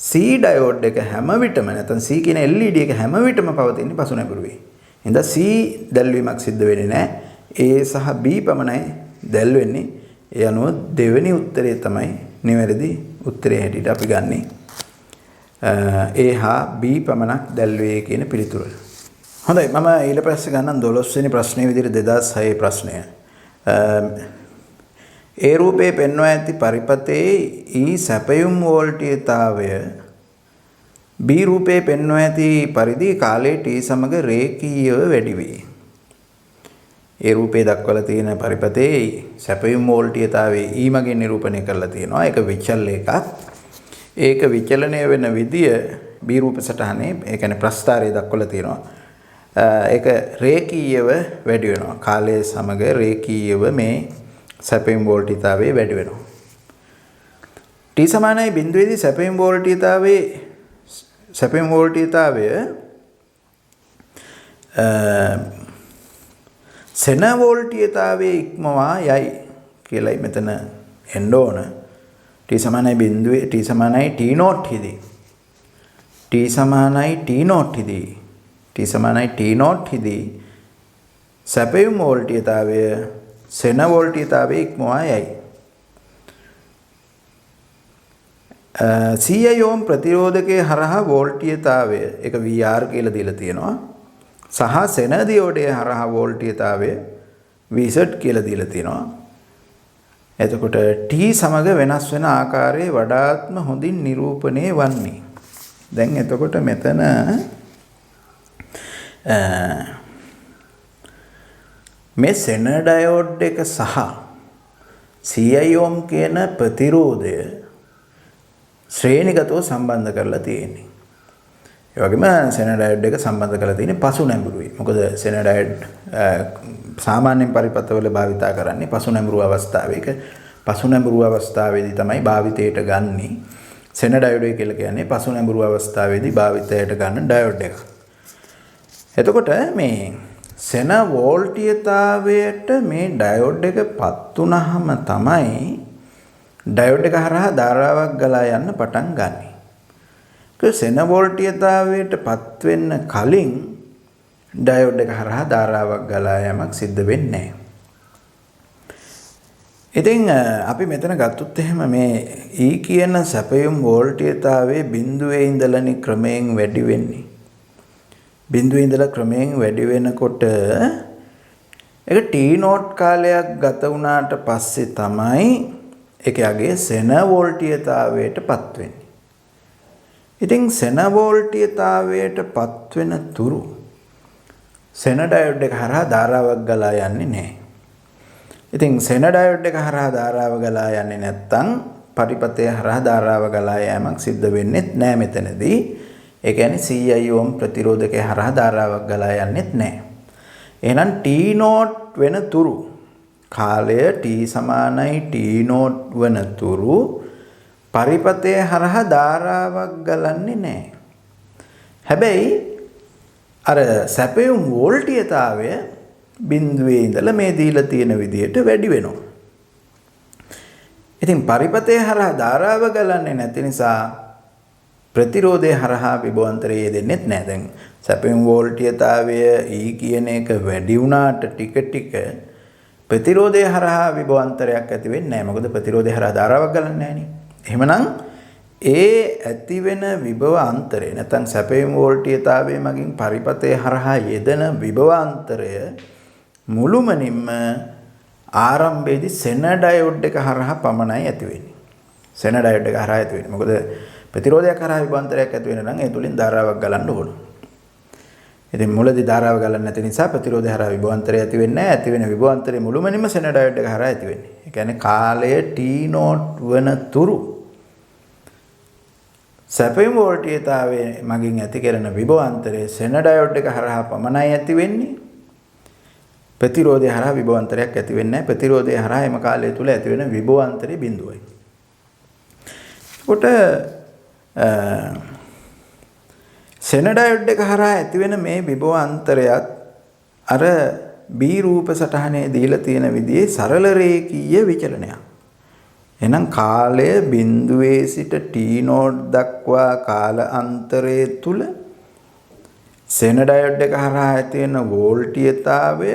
C ඩයෝඩ් එක හැම විටම නැත්නම් C කියන LED එක හැම විටම පවතින්නේ පසු නැඹුරුවේ. එහෙනම් C දැල්වීමක් සිද්ධ වෙන්නේ නැහැ. A සහ B පමණයි දැල් වෙන්නේ. ඒ අනුව දෙවෙනි උත්තරේ තමයි නිවැරදි උත්තරේ හැටියට අපි ගන්නෙ. A හා B පමණක් දැල් වේ කියන පිළිතුර. හොඳයි මම ඊට පස්සේ ගන්නම් 12 වෙනි ප්‍රශ්නේ විදිහට 2006 ප්‍රශ්නය. ඒ රූපේ පෙන්වා ඇති පරිපථයේ E සැපයුම් වෝල්ටීයතාවය B රූපේ පෙන්වා ඇති පරිදි කාලයේ T සමග රේඛීයව වැඩි වේ. ඒ රූපේ දක්වලා තියෙන පරිපථයේ සැපයුම් වෝල්ටීයතාවයේ E මගින් නිරූපණය කරලා තියෙනවා. ඒක විචල එකක්. ඒක විචලනය වෙන විදිය B රූප සටහනේ ඒ කියන්නේ ප්‍රස්ථාරයේ දක්වලා තියෙනවා. ඒක රේඛීයව වැඩි වෙනවා. කාලයේ සමග රේඛීයව මේ සැපයුම් වෝල්ටීයතාවයේ වැඩි වෙනවා. T සමානයි බිඳුවේදී සැපයුම් වෝල්ටීයතාවය සෙන වෝල්ටීයතාවයේ ඉක්මවා යයි කියලායි මෙතන එන්න ඕන. T සමානයි බිඳුවේ T සමානයි T නෝට් හිදී. T සමානයි T නෝට් හිදී. T සමානයි T නෝට් හිදී සැපයුම් වෝල්ටීයතාවය සෙන වෝල්ටීයතාවයේ ඉක්මවා යයි. 100 ඕම් ප්‍රතිරෝධකයේ හරහා වෝල්ටීයතාවය ඒක VR කියලා දීලා තියෙනවා. සහ සෙන දියෝඩයේ හරහා වෝල්ටීයතාවය VZ කියලා දීලා තියෙනවා. එතකොට T සමග වෙනස් වෙන ආකාරයේ වඩාත්ම හොඳින් නිරූපණය වන්නේ. දැන් එතකොට මෙතන මේ සෙන ඩයෝඩ් එක සහ 100 ඕම් කියන ප්‍රතිරෝධය ශ්‍රේණිගතව සම්බන්ධ කරලා තියෙන්නේ. ඒ වගේම සෙනඩයොඩ් එක සම්බන්ධ කරලා තියෙන්නේ පසු නැඹුරුයි. මොකද සෙනඩයොඩ් සාමාන්‍යයෙන් පරිපථවල භාවිතා කරන්නේ පසු නැඹුරු අවස්ථාවේක. පසු නැඹුරු අවස්ථාවේදී තමයි භාවිතයට ගන්නෙ. සෙනඩයොඩ් එක කියලා කියන්නේ පසු නැඹුරු අවස්ථාවේදී භාවිතයට ගන්න ඩයොඩ් එක. එතකොට මේ සෙන වෝල්ටීයතාවයට මේ ඩයොඩ් එකපත් වුනහම තමයි ඩයොඩ් එක හරහා ධාරාවක් ගලා යන්න පටන් ගන්නෙ. ඒක සෙන වෝල්ටීයතාවයටපත් වෙන්න කලින් ඩයොඩ් එක හරහා ධාරාවක් ගලා යamak සිද්ධ වෙන්නේ නැහැ. ඉතින් අපි මෙතන ගත්තොත් එහෙම මේ E කියන සැපයුම් වෝල්ටීයතාවයේ බිඳුවේ ඉඳලානේ ක්‍රමයෙන් වැඩි වෙන්නේ. බිඳුවේ ඉඳලා ක්‍රමයෙන් වැඩි වෙනකොට ඒක T0 කාලයක් ගත වුණාට පස්සේ තමයි ඒකගේ සෙන වෝල්ටීයතාවයටපත් වෙන්නේ. ඉතින් සෙන වෝල්ටීයතාවයටපත් වෙන තුරු සෙන ඩයොඩ් එක හරහා ධාරාවක් ගලා යන්නේ නැහැ. ඉතින් සෙන ඩයොඩ් එක හරහා ධාරාව ගලා යන්නේ නැත්නම් පරිපථය හරහා ධාරාව ගලා යෑමක් සිද්ධ වෙන්නේ නැහැ මෙතනදී. ඒ කියන්නේ CI ඕම් ප්‍රතිරෝධකය හරහා ධාරාවක් ගලා යන්නේත් නැහැ. එහෙනම් T0 වෙන තුරු කාලය T සමානයි T0 වෙන තුරු පරිපථය හරහා ධාරාවක් ගලන්නේ නැහැ. හැබැයි අර සැපයුම් වෝල්ටීයතාවය බිඳුවේ ඉඳලා මේ දීලා තියෙන විදිහට වැඩි වෙනවා. ඉතින් පරිපථය හරහා ධාරාව ගලන්නේ නැති නිසා ප්‍රතිරෝධය හරහා විභවාන්තරය දෙන්නෙත් නැහැ. දැන් සැපයුම් වෝල්ටීයතාවය E කියන එක වැඩි වුණාට ටික ටික ප්‍රතිරෝධය හරහා විභවාන්තරයක් ඇති වෙන්නේ නැහැ. මොකද ප්‍රතිරෝධය හරහා ධාරාවක් ගලන්නේ නැහැනේ. එහෙමනම් ඒ ඇති වෙන විභවාන්තරය නැත්නම් සැපයුම් වෝල්ටීයතාවය මගින් පරිපථය හරහා යෙදෙන විභවාන්තරය මුළුමනින්ම ආරම්භයේදී සෙන ඩයොඩ් එක හරහා පමණයි ඇති වෙන්නේ. සෙන ඩයොඩ් එක හරහා ඇති වෙන්නේ. මොකද ප්‍රතිරෝධයක් හරහා විභවාන්තරයක් ඇති වෙන නම් ඒ තුලින් ධාරාවක් ගලන්න ඕන. ඉතින් මුලදී ධාරාව ගලන්නේ නැති නිසා ප්‍රතිරෝධය හරහා විභවාන්තරය ඇති වෙන්නේ නැහැ. ඇති වෙන විභවාන්තරය මුළුමනින්ම සෙන ඩයොඩ් එක හරහා ඇති වෙන්නේ. ඒ කියන්නේ කාලය T0 වන තුරු සැපයුම් වෝල්ටීයතාවය මගින් ඇති කරන විභවාන්තරය සෙන ඩයොඩ් එක හරහා පමණයි ඇති වෙන්නේ. ප්‍රතිරෝධය හරහා විභවාන්තරයක් ඇති වෙන්නේ නැහැ. ප්‍රතිරෝධය හරහා එම කාලය තුල ඇති වෙන විභවාන්තරය බිඳුවයි. කොට සෙන ඩයොඩ් එක හරහා ඇති වෙන මේ විභවාන්තරයත් අර B රූප සටහනේ දීලා තියෙන විදිහේ සරල රේඛීය විචලනයක්. එහෙනම් කාලය බිඳුවේ සිට T0 දක්වා කාල අන්තරය තුල සෙන ඩයොඩ් එක හරහා ඇති වෙන වෝල්ටීයතාවය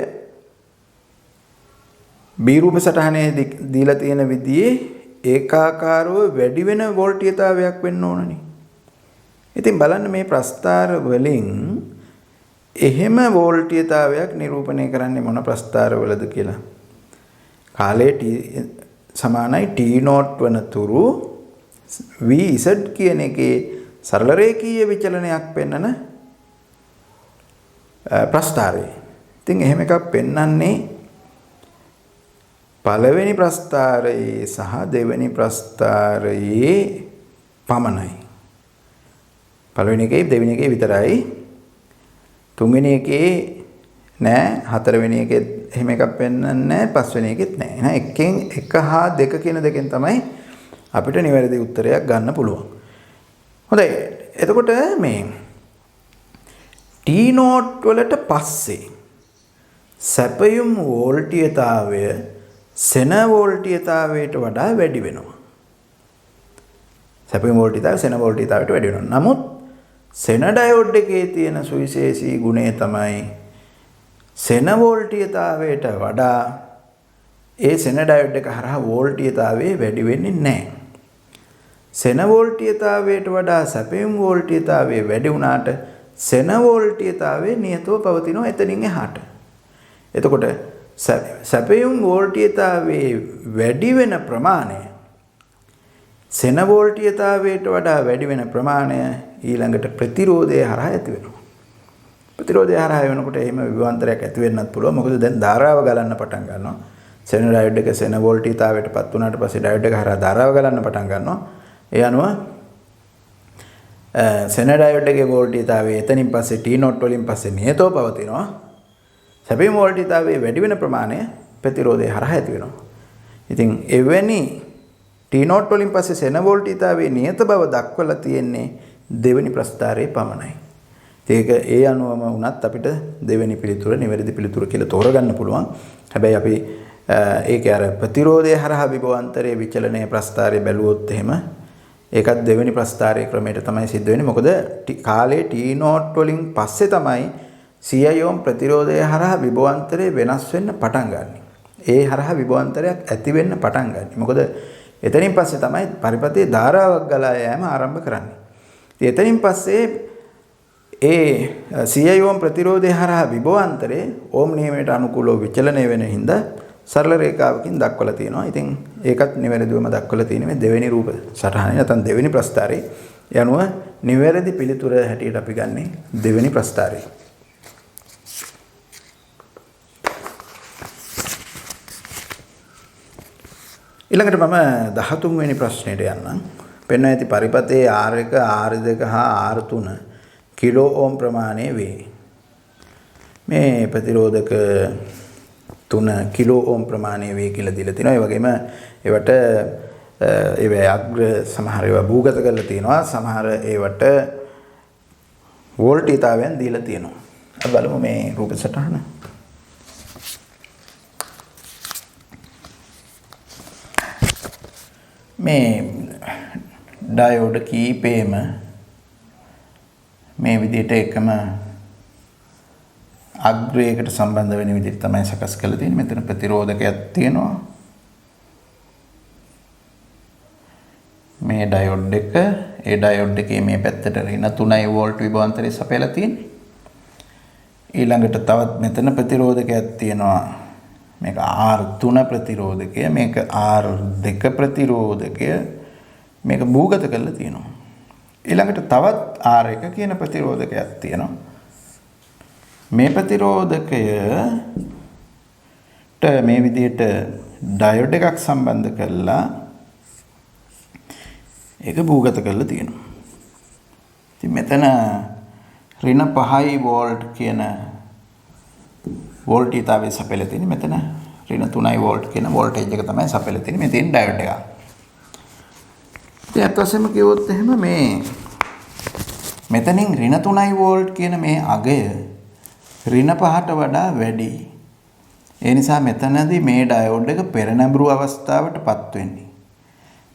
B රූප සටහනේ දීලා තියෙන විදිහේ ඒකාකාරව වැඩි වෙන වෝල්ටීයතාවයක් වෙන්න ඕනනේ. ඉතින් බලන්න මේ ප්‍රස්ථාර වලින් එහෙම වෝල්ටීයතාවයක් නිරූපණය කරන්නේ මොන ප්‍රස්ථාර වලද කියලා. කාලය T සමානයි T0 වන තුරු Vz කියන එකේ සරල රේඛීය විචලනයක් පෙන්වන ප්‍රස්ථාරය. ඉතින් එහෙම එකක් පෙන්වන්නේ පළවෙනි ප්‍රස්ථාරයේ සහ දෙවෙනි ප්‍රස්ථාරයේ පමණයි. පළවෙනි එකේ දෙවෙනි එකේ විතරයි. තුන්වෙනි එකේ නෑ, හතරවෙනි එකේ එහෙම එකක් පෙන්වන්නේ නැහැ, පස්වෙනි එකෙත් නැහැ. එහෙනම් එකෙන් එක හා දෙක කියන දෙකෙන් තමයි අපිට නිවැරදි උත්තරයක් ගන්න පුළුවන්. හොඳයි. එතකොට මේ T0 වලට පස්සේ සැපයුම් වෝල්ටීයතාවය සෙන වෝල්ටීයතාවයට වඩා වැඩි වෙනවා. සැපයුම් වෝල්ටීයතාවය සෙන වෝල්ටීයතාවයට වැඩි වෙනවා. නමුත් සෙන ඩයොඩ් එකේ තියෙන සුවිශේෂී ගුණය තමයි සෙන වෝල්ටීයතාවයට වඩා ඒ සෙන ඩයොඩ් එක හරහා වෝල්ටීයතාවය වැඩි වෙන්නේ නැහැ. සෙන වෝල්ටීයතාවයට වඩා සැපයුම් වෝල්ටීයතාවය වැඩි වුණාට සෙන වෝල්ටීයතාවය නියතව පවතිනවා එතනින් එහාට. එතකොට සැපයුම් වෝල්ටීයතාවයේ වැඩි වෙන ප්‍රමාණය සෙන වෝල්ටීයතාවයට වඩා වැඩි වෙන ප්‍රමාණය ඊළඟට ප්‍රතිරෝධය හරහා ඇති වෙනවා. ප්‍රතිරෝධය හරහා වෙනකොට එහෙම විභවාන්තරයක් ඇති වෙන්නත් පුළුවන්. මොකද දැන් ධාරාව ගලන්න පටන් ගන්නවා. සෙන ඩයොඩ් එක සෙන වෝල්ටීයතාවයටපත් වුණාට පස්සේ ඩයොඩ් එක හරහා ධාරාව ගලන්න පටන් ගන්නවා. ඒ අනුව සෙන ඩයෝඩ් එකේ වෝල්ටීයතාවය එතනින් පස්සේ T නෝට් වලින් පස්සේ නියතව පවතිනවා. සැපීම වෝල්ටීයතාවයේ වැඩි වෙන ප්‍රමාණය ප්‍රතිරෝධය හරහා ඇති වෙනවා. ඉතින් එවැනි T නෝට් වලින් පස්සේ සෙන වෝල්ටීයතාවයේ නියත බව දක්වලා තියෙන්නේ දෙවෙනි ප්‍රස්ථාරයේ පමණයි. ඒක ඒ අනුවම වුණත් අපිට දෙවෙනි පිළිතුර නිවැරදි පිළිතුර කියලා තෝරගන්න පුළුවන්. හැබැයි අපි ඒකේ අර ප්‍රතිරෝධය හරහා විභවාන්තරයේ විචලනයේ ප්‍රස්ථාරය බැලුවොත් එහෙම ඒකත් දෙවෙනි ප්‍රස්ථාරයේ ක්‍රමයට තමයි සිද්ධ වෙන්නේ. මොකද කාලේ T නෝට් වලින් පස්සේ තමයි CI ඕම් ප්‍රතිරෝධය හරහා විභවාන්තරය වෙනස් වෙන්න පටන් ගන්නෙ. ඒ හරහා විභවාන්තරයක් ඇති වෙන්න පටන් ගන්නෙ. මොකද එතනින් පස්සේ තමයි පරිපථයේ ධාරාවක් ගලා යෑම ආරම්භ කරන්නේ. ඉතින් එතනින් පස්සේ ඒ CI ඕම් ප්‍රතිරෝධය හරහා විභවාන්තරේ ඕම් නියමයට අනුකූලව විචලනය වෙන හින්දා සරල රේඛාවකින් දක්වලා තියෙනවා. ඉතින් ඒකත් නිවැරදිවම දක්වලා තියෙන්නේ මේ දෙවෙනි රූප සටහනේ නැත්නම් දෙවෙනි ප්‍රස්ථාරේ. ඒ අනුව නිවැරදි පිළිතුර හැටියට අපි ගන්නෙ දෙවෙනි ප්‍රස්ථාරේ. ඊළඟට මම 13 වෙනි ප්‍රශ්නෙට යන්නම්. පෙන්වා ඇති පරිපථයේ R1, R2 හා R3 කිලෝ ඕම් ප්‍රමාණය වේ. මේ ප්‍රතිරෝධක 3 කිලෝ ඕම් ප්‍රමාණය වේ කියලා දීලා තිනවා. ඒ වගේම ඒවට ඒවේ අග්‍ර සමහර ඒවා භූගත කරලා තිනවා. සමහර ඒවට වෝල්ටීයතාවයන් දීලා තියෙනවා. අපි බලමු මේ රූප සටහන. මේ ඩයෝඩ් කීපේම මේ විදිහට එකම අග්‍රයකට සම්බන්ධ වෙන විදිහට තමයි සකස් කරලා තියෙන්නේ. මෙතන ප්‍රතිරෝධකයක් තියෙනවා. මේ ඩයෝඩ් එක, ඒ ඩයෝඩ් එකේ මේ පැත්තට ඍණ 3 වෝල්ට් විභවාන්තරය සපයලා තියෙන්නේ. ඊළඟට තවත් මෙතන ප්‍රතිරෝධකයක් තියෙනවා. මේක R3 ප්‍රතිරෝධකය, මේක R2 ප්‍රතිරෝධකය, මේක භූගත කරලා තියෙනවා. ඊළඟට තවත් R1 කියන ප්‍රතිරෝධකයක් තියෙනවා. මේ ප්‍රතිරෝධකයට මේ විදිහට ඩයෝඩ් එකක් සම්බන්ධ කරලා ඒක භූගත කරලා තියෙනවා. ඉතින් මෙතන ඍණ 5 වෝල්ට් කියන වෝල්ටීයතාවය සපයලා තියෙන්නේ. මෙතන ඍණ 3 වෝල්ට් කියන වෝල්ටේජ් එක තමයි සපයලා තියෙන්නේ. මේ තියෙන ඩයෝඩ් එක. ඉතින් අත්වසෙම කිව්වොත් එහෙම මේ මෙතනින් ඍණ 3 වෝල්ට් කියන මේ අගය ඍණ 5ට වඩා වැඩි. ඒ නිසා මෙතනදී මේ ඩයෝඩ් එක පෙරනැඹුරු අවස්ථාවටපත් වෙන්නේ.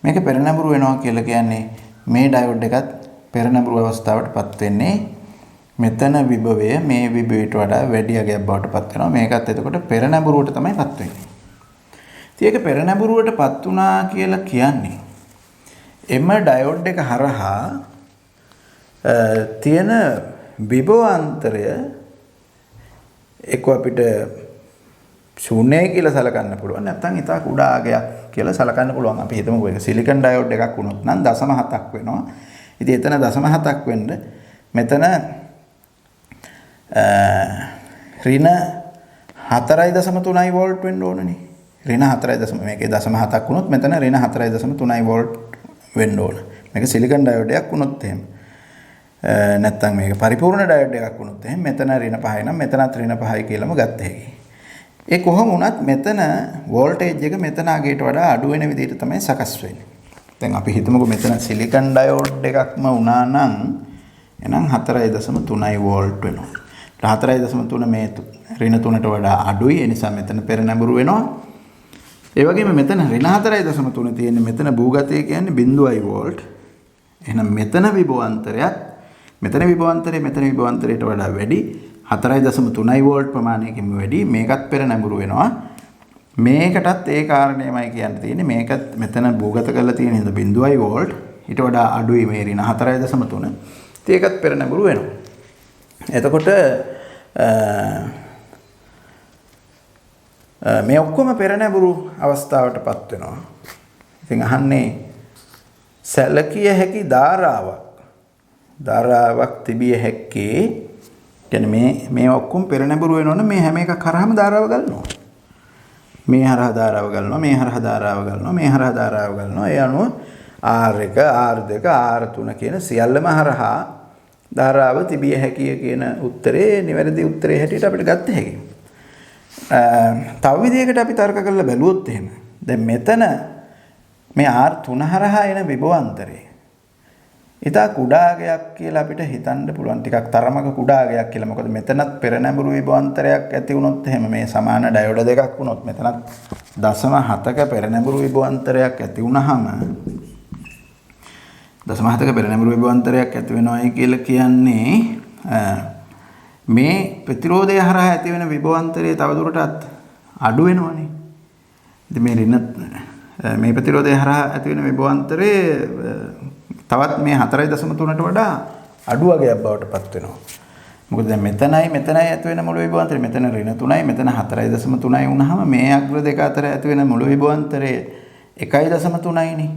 මේක පෙරනැඹුරු වෙනවා කියලා කියන්නේ මේ ඩයෝඩ් එකත් පෙරනැඹුරු අවස්ථාවටපත් වෙන්නේ මෙතන විභවය මේ විභවයට වඩා වැඩි අගයක් බවට පත් වෙනවා. මේකත් එතකොට පෙරනැඹුරුවට තමයිපත් වෙන්නේ. ඉතින් ඒක පෙරනැඹුරුවටපත් වුණා කියලා කියන්නේ එම ඩයෝඩ් එක හරහා තියෙන විභවාන්තරය එක්ක අපිට ශූන්‍යයි කියලා සලකන්න පුළුවන්. නැත්නම් ඉතා කුඩා අගයක් කියලා සලකන්න පුළුවන්. අපි හිතමුකෝ ඒක සිලිකන් ඩයෝඩ් එකක් වුණොත් නම් 0.7ක් වෙනවා. ඉතින් එතන 0.7ක් වෙන්න මෙතන ඍණ 4.3 වෝල්ට් වෙන්න ඕනනේ. ඍණ 4. මේකේ 0.7ක් වුණොත් මෙතන ඍණ 4.3 වෝල්ට් වෙන්න ඕන. මේක සිලිකන් ඩයෝඩ් එකක් වුණොත් එහෙම. නැත්නම් මේක පරිපූර්ණ ඩයෝඩ් එකක් වුණොත් එහෙම මෙතන ඍණ 5යි නම් මෙතනත් ඍණ 5යි කියලාම ගත්ත හැකියි. ඒ කොහොම වුණත් මෙතන වෝල්ටේජ් එක මෙතන අගයට වඩා අඩු වෙන විදිහට තමයි සකස් වෙන්නේ. දැන් අපි හිතමුකෝ මෙතන සිලිකන් ඩයෝඩ් එකක්ම වුණා නම් එහෙනම් 4.3 වෝල්ට් වෙනවා. 4.3 මේ ඍණ 3ට වඩා අඩුයි. ඒ නිසා මෙතන පෙරනැඹුරු වෙනවා. ඒ වගේම මෙතන ඍණ 4.3 තියෙන්නේ මෙතන භූගතය කියන්නේ 0.5 වෝල්ට්. එහෙනම් මෙතන විභවාන්තරයත් මෙතන විභවාන්තරයට වඩා වැඩි 4.3 වෝල්ට් ප්‍රමාණයකින් වැඩි. මේකත් පෙරනැඹුරු වෙනවා. මේකටත් ඒ කාරණේමයි කියන්න තියෙන්නේ. මේකත් මෙතන භූගත කරලා තියෙන හින්දා 0.5 වෝල්ට් ඊට වඩා අඩුයි මේ ඍණ 4.3. ඒකත් පෙරනැඹුරු වෙනවා. එතකොට මේ ඔක්කොම පෙරනැඹුරු අවස්ථාවටපත් වෙනවා. ඉතින් අහන්නේ සැලකිය හැකි ධාරාවක් තිබිය හැක්කේ කියන්නේ මේ ඔක්කොම පෙරනැඹුරු වෙනවනේ මේ හැම එකක් හරහාම ධාරාව ගන්නවා. මේ හරහා ධාරාව ගන්නවා, මේ හරහා ධාරාව ගන්නවා, මේ හරහා ධාරාව ගන්නවා. ඒ අනුව R1 R2 R3 කියන සියල්ලම හරහා ධාරාව තිබිය හැකිය කියන උත්තරේ නිවැරදි උත්තරේ හැටියට අපිට ගත්ත හැකියි. තව විදිහකට අපි තර්ක කරලා බැලුවොත් එහෙම දැන් මෙතන මේ R3 හරහා එන විභවාන්තරේ ඉතා කුඩාගයක් කියලා අපිට හිතන්න පුළුවන්. ටිකක් තරමක කුඩාගයක් කියලා. මොකද මෙතනත් පෙරනැඹුරු විභවාන්තරයක් ඇති වුණොත් එහෙම මේ සමාන ඩයෝඩ දෙකක් වුණොත් මෙතනත් 0.7ක පෙරනැඹුරු විභවාන්තරයක් ඇති වුණාම 0.7ක පෙරනැඹුරු විභවාන්තරයක් ඇති වෙනවායි කියලා කියන්නේ මේ ප්‍රතිරෝධය හරහා ඇති වෙන විභවාන්තරය තවදුරටත් අඩු වෙනවනේ. ඉතින් මේ මේ ප්‍රතිරෝධය හරහා ඇති වෙන විභවාන්තරය තවත් මේ 4.3ට වඩා අඩු වගේක් බවට පත් වෙනවා. මොකද දැන් මෙතනයි ඇති වෙන මුළු විභවාන්තරය මෙතන ඍණ 3යි මෙතන 4.3යි වුණාම මේ අග්‍ර දෙක අතර ඇති වෙන මුළු විභවාන්තරය 1.3යිනේ.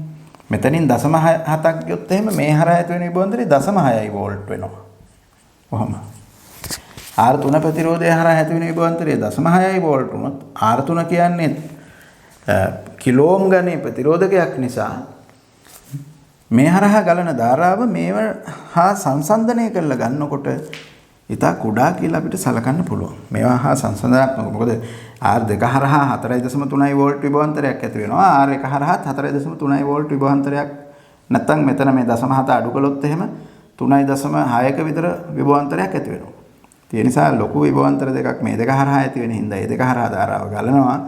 මෙතනින් 0.7ක් ගියොත් එහෙම මේ හරහා ඇති වෙන විභවාන්තරය 0.6යි වෝල්ට් වෙනවා. කොහොම? R3 ප්‍රතිරෝධය හරහා ඇති වෙන විභවාන්තරය 0.6යි වෝල්ට් වුණොත් R3 කියන්නේ කිලෝම් ගණේ ප්‍රතිරෝධකයක් නිසා මේ හරහා ගලන ධාරාව මේව හා සංසන්දනය කරලා ගන්නකොට ඉතා කුඩා කියලා අපිට සලකන්න පුළුවන්. මේවා හා සංසන්දනාත්මක. මොකද R2 හරහා 4.3 වෝල්ට් විභවාන්තරයක් ඇති වෙනවා. R1 හරහා 4.3 වෝල්ට් විභවාන්තරයක් නැත්නම් මෙතන මේ 0.7 අඩු කළොත් එහෙම 3.6ක විතර විභවාන්තරයක් ඇති වෙනවා. ඒ නිසා ලොකු විභවාන්තර දෙකක් මේ දෙක හරහා ඇති වෙන හින්දා ඒ දෙක හරහා ධාරාව ගලනවා.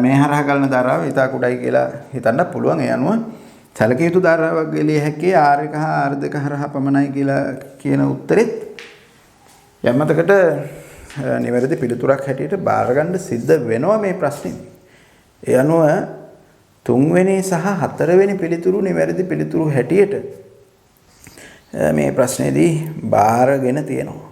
මේ හරහා ගලන ධාරාව ඉතා කුඩායි කියලා හිතන්න පුළුවන්. ඒ අනුව සැලකිය යුතු ධාරාවක් ගෙලිය හැකි R1 හා R2 හරහා පමණයි කියලා කියන උත්තරෙත් යම්මතකට නිවැරදි පිළිතුරක් හැටියට බාර ගන්න සිද්ධ වෙනවා මේ ප්‍රශ්නේ. ඒ අනුව 3 වෙනි සහ 4 වෙනි පිළිතුරු නිවැරදි පිළිතුරු හැටියට මේ ප්‍රශ්නේදී බාරගෙන තියෙනවා.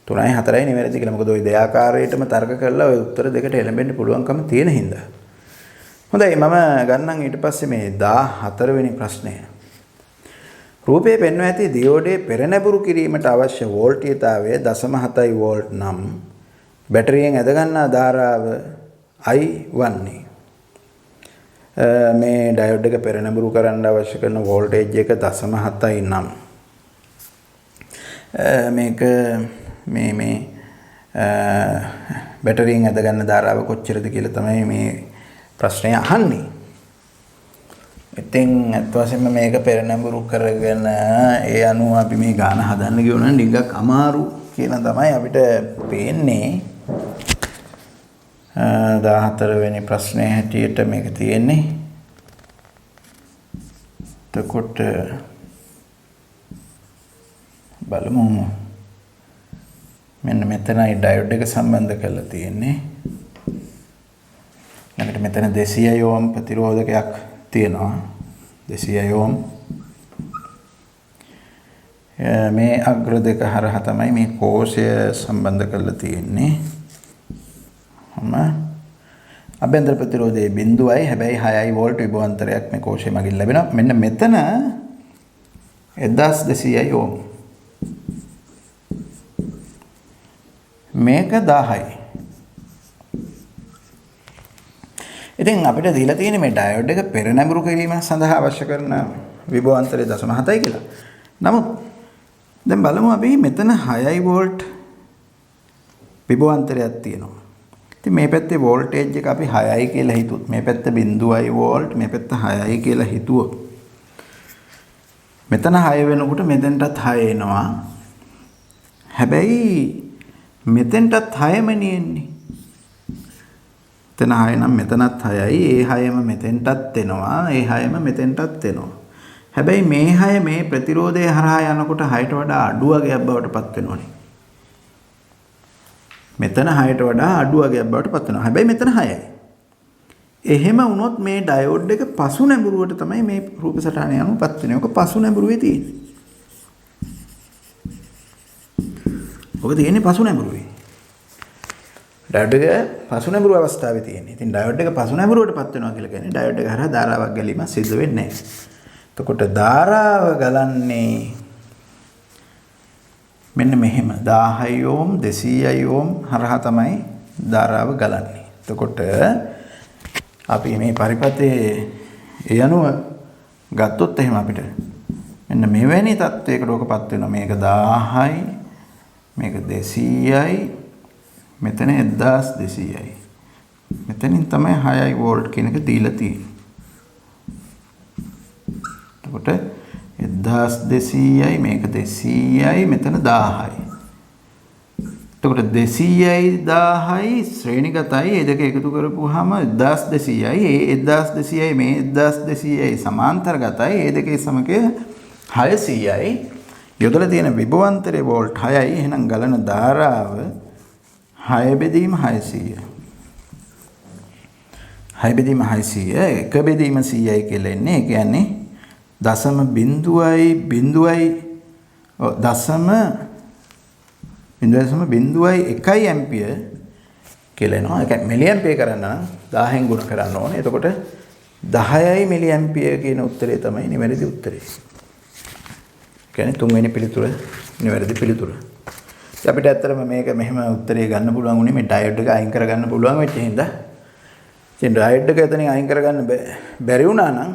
3යි 4යි නිවැරදි කියලා. මොකද ওই දෙආකාරයටම තර්ක කරලා ওই උත්තර දෙකට එළඹෙන්න පුළුවන්කම තියෙන හින්දා. හොඳයි මම ගන්නම් ඊට පස්සේ මේ 14 වෙනි ප්‍රශ්නය. රූපයේ පෙන්වා ඇති දියෝඩේ පෙරනැඹුරු කිරීමට අවශ්‍ය වෝල්ටීයතාවය 0.7 වෝල්ට් නම් බැටරියෙන් ඇද ගන්නා ධාරාව I වන්නේ. මේ ඩයෝඩ් එක පෙරනැඹුරු කරන්න අවශ්‍ය කරන වෝල්ටේජ් එක 0.7යි නම් මේක මේ බැටරියෙන් ඇද ගන්න ධාරාව කොච්චරද කියලා තමයි මේ ප්‍රශ්නය අහන්නේ. ඉතින් අත් වශයෙන්ම මේක පෙරනැඹුරු කරගෙන ඒ අනුව අපි මේ ගාන හදන්න ගියොත් නම් ටිකක් අමාරු කියලා තමයි අපිට පේන්නේ. 14 වෙනි ප්‍රශ්නේ හැටියට මේක තියෙන්නේ. එතකොට බලමු. මෙන්න මෙතනයි ඩයෝඩ් එක සම්බන්ධ කරලා තියෙන්නේ. අපිට මෙතන 200 ඕම් ප්‍රතිරෝධකයක් තියෙනවා. 200 ඕම්. මේ අග්‍ර දෙක හරහා තමයි මේ කෝෂය සම්බන්ධ කරලා තියෙන්නේ. අභ්‍යන්තර ප්‍රතිරෝධයේ 0යි හැබැයි 6යි වෝල්ට් විභවාන්තරයක් මේ කෝෂය මගින් ලැබෙනවා. මෙන්න මෙතන 1200යි ඕම්. මේක 10යි. ඉතින් අපිට දීලා තියෙන්නේ මේ ඩයෝඩ් එක පෙරනැඹුරු කිරීම සඳහා අවශ්‍ය කරන විභවාන්තරය 0.7යි කියලා. නමුත් දැන් බලමු අපි මෙතන 6යි වෝල්ට් විභවාන්තරයක් තියෙනවා. ඉතින් මේ පැත්තේ වෝල්ටේජ් එක අපි 6යි කියලා හිතුවොත් මේ පැත්ත 0යි වෝල්ට් මේ පැත්ත 6යි කියලා හිතුවොත් මෙතන 6 වෙනකොට මෙතෙන්ටත් 6 එනවා. හැබැයි මෙතෙන්ටත් 6ම නියන්නේ. එතන 6 නම් මෙතනත් 6යි. ඒ 6ම මෙතෙන්ටත් එනවා. ඒ 6ම මෙතෙන්ටත් එනවා. හැබැයි මේ 6 මේ ප්‍රතිරෝධය හරහා යනකොට 6ට වඩා අඩු වගේක් බවට පත් වෙනවනේ. මෙතන 6ට වඩා අඩු වගේක් බවට පත් වෙනවා. හැබැයි මෙතන 6යි. එහෙම වුණොත් මේ ඩයෝඩ් එක පසු නැඹුරුවට තමයි මේ රූප සටහන යනුපත් වෙන්නේ. ඔක පසු නැඹුරුවේ තියෙන්නේ. ඔක තියෙන්නේ පසු නැඹුරුවේ. ඩයෝඩ් එක පසු නැඹුරු අවස්ථාවේ තියෙන්නේ. ඉතින් ඩයෝඩ් එක පසු නැඹුරුවටපත් වෙනවා කියලා කියන්නේ ඩයෝඩ් එක හරහා ධාරාවක් ගැලීමක් සිද්ධ වෙන්නේ නැහැ. එතකොට ධාරාව ගලන්නේ මෙන්න මෙහෙම 1000 ඕම් 200 ඕම් හරහා තමයි ධාරාව ගලන්නේ. එතකොට අපි මේ පරිපථයේ ඒ අනුව ගත්තොත් එහෙම අපිට මෙන්න මෙවැනි තත්වයකට ඔකපත් වෙනවා. මේක 1000යි මේක 200යි මෙතන 1200යි. මෙතනින් තමයි 6යි වෝල්ට් කියන එක දීලා තියෙන්නේ. එතකොට 1200යි මේක 200යි මෙතන 1000යි. එතකොට 200යි 1000යි ශ්‍රේණිගතයි. ඒ දෙක එකතු කරපුවාම 1200යි. ඒ 1200යි මේ 1200යි සමාන්තරගතයි. ඒ දෙකේ සමගය 600යි. යොදලා තියෙන විභවාන්තරයේ වෝල්ට් 6යි. එහෙනම් ගලන ධාරාව 6 බෙදීම 600. 6 බෙදීම 600 1 බෙදීම 100යි කියලා එන්නේ. ඒ කියන්නේ දශම බිඳුවයි දශම 0.01 ඇම්පියර් කියලා එනවා. ඒ කියන්නේ මිලි ඇම්පියර් කරන්න නම් 1000න් ගුණ කරන්න ඕනේ. එතකොට 10යි මිලි ඇම්පියර් කියන උත්තරේ තමයි නිවැරදි උත්තරේ. කියන්නේ තුන්වෙනි පිළිතුර නිවැරදි පිළිතුර. අපිට ඇත්තටම මේක මෙහෙම උත්තරේ ගන්න පුළුවන් උනේ මේ ඩයොඩ් එක අයින් කරගන්න පුළුවන් වෙච්ච හින්දා. ඉතින් ඩයොඩ් එක එතනින් අයින් කරගන්න බැරි වුණා නම්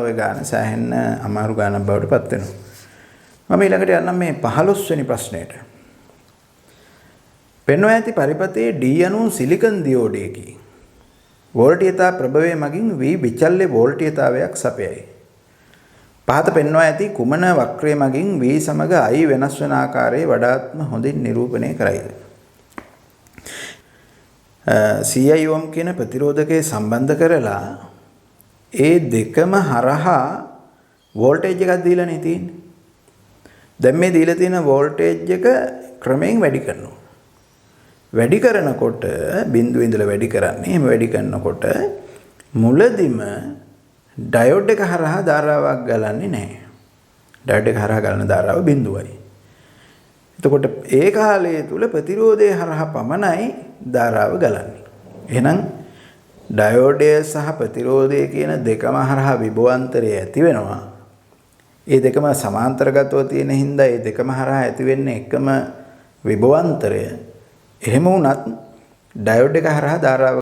ওই ගාන සෑහෙන්න අමාරු ගානක් බවට පත් වෙනවා. මම ඊළඟට යන්නම් මේ 15 වෙනි ප්‍රශ්නයට. පෙන්වා ඇති පරිපථයේ D අණු සිලිකන් දියෝඩයකි. වෝල්ටීයතා ප්‍රභවය මගින් V විචල්්‍ය වෝල්ටීයතාවයක් සපයයි. පහත පෙන්වා ඇති කුමන වක්‍රය මගින් V සමග I වෙනස් වන ආකාරයේ වඩාත්ම හොඳින් නිරූපණය කරයිද? CI ohm කියන ප්‍රතිරෝධකය සම්බන්ධ කරලා ඒ දෙකම හරහා වෝල්ටේජ් එකක් දීලානේ තියෙන්නේ. දැන් මේ දීලා තියෙන වෝල්ටේජ් එක ක්‍රමයෙන් වැඩි කරනවා. වැඩි කරනකොට බිඳුවේ ඉඳලා වැඩි කරන්නේ. එහෙම වැඩි කරනකොට මුලදිම ඩයොඩ් එක හරහා ධාරාවක් ගලන්නේ නැහැ. ඩයොඩ් එක හරහා ගලන ධාරාව බිඳුවයි. එතකොට ඒ කාලය තුල ප්‍රතිරෝධය හරහා පමණයි ධාරාව ගලන්නේ. එහෙනම් ඩයෝඩය සහ ප්‍රතිරෝධය කියන දෙකම හරහා විභවාන්තරය ඇති වෙනවා. ඒ දෙකම සමාන්තරගතව තියෙන හින්දා ඒ දෙකම හරහා ඇති වෙන්නේ එකම විභවාන්තරය. එහෙම වුණත් ඩයෝඩ් එක හරහා ධාරාව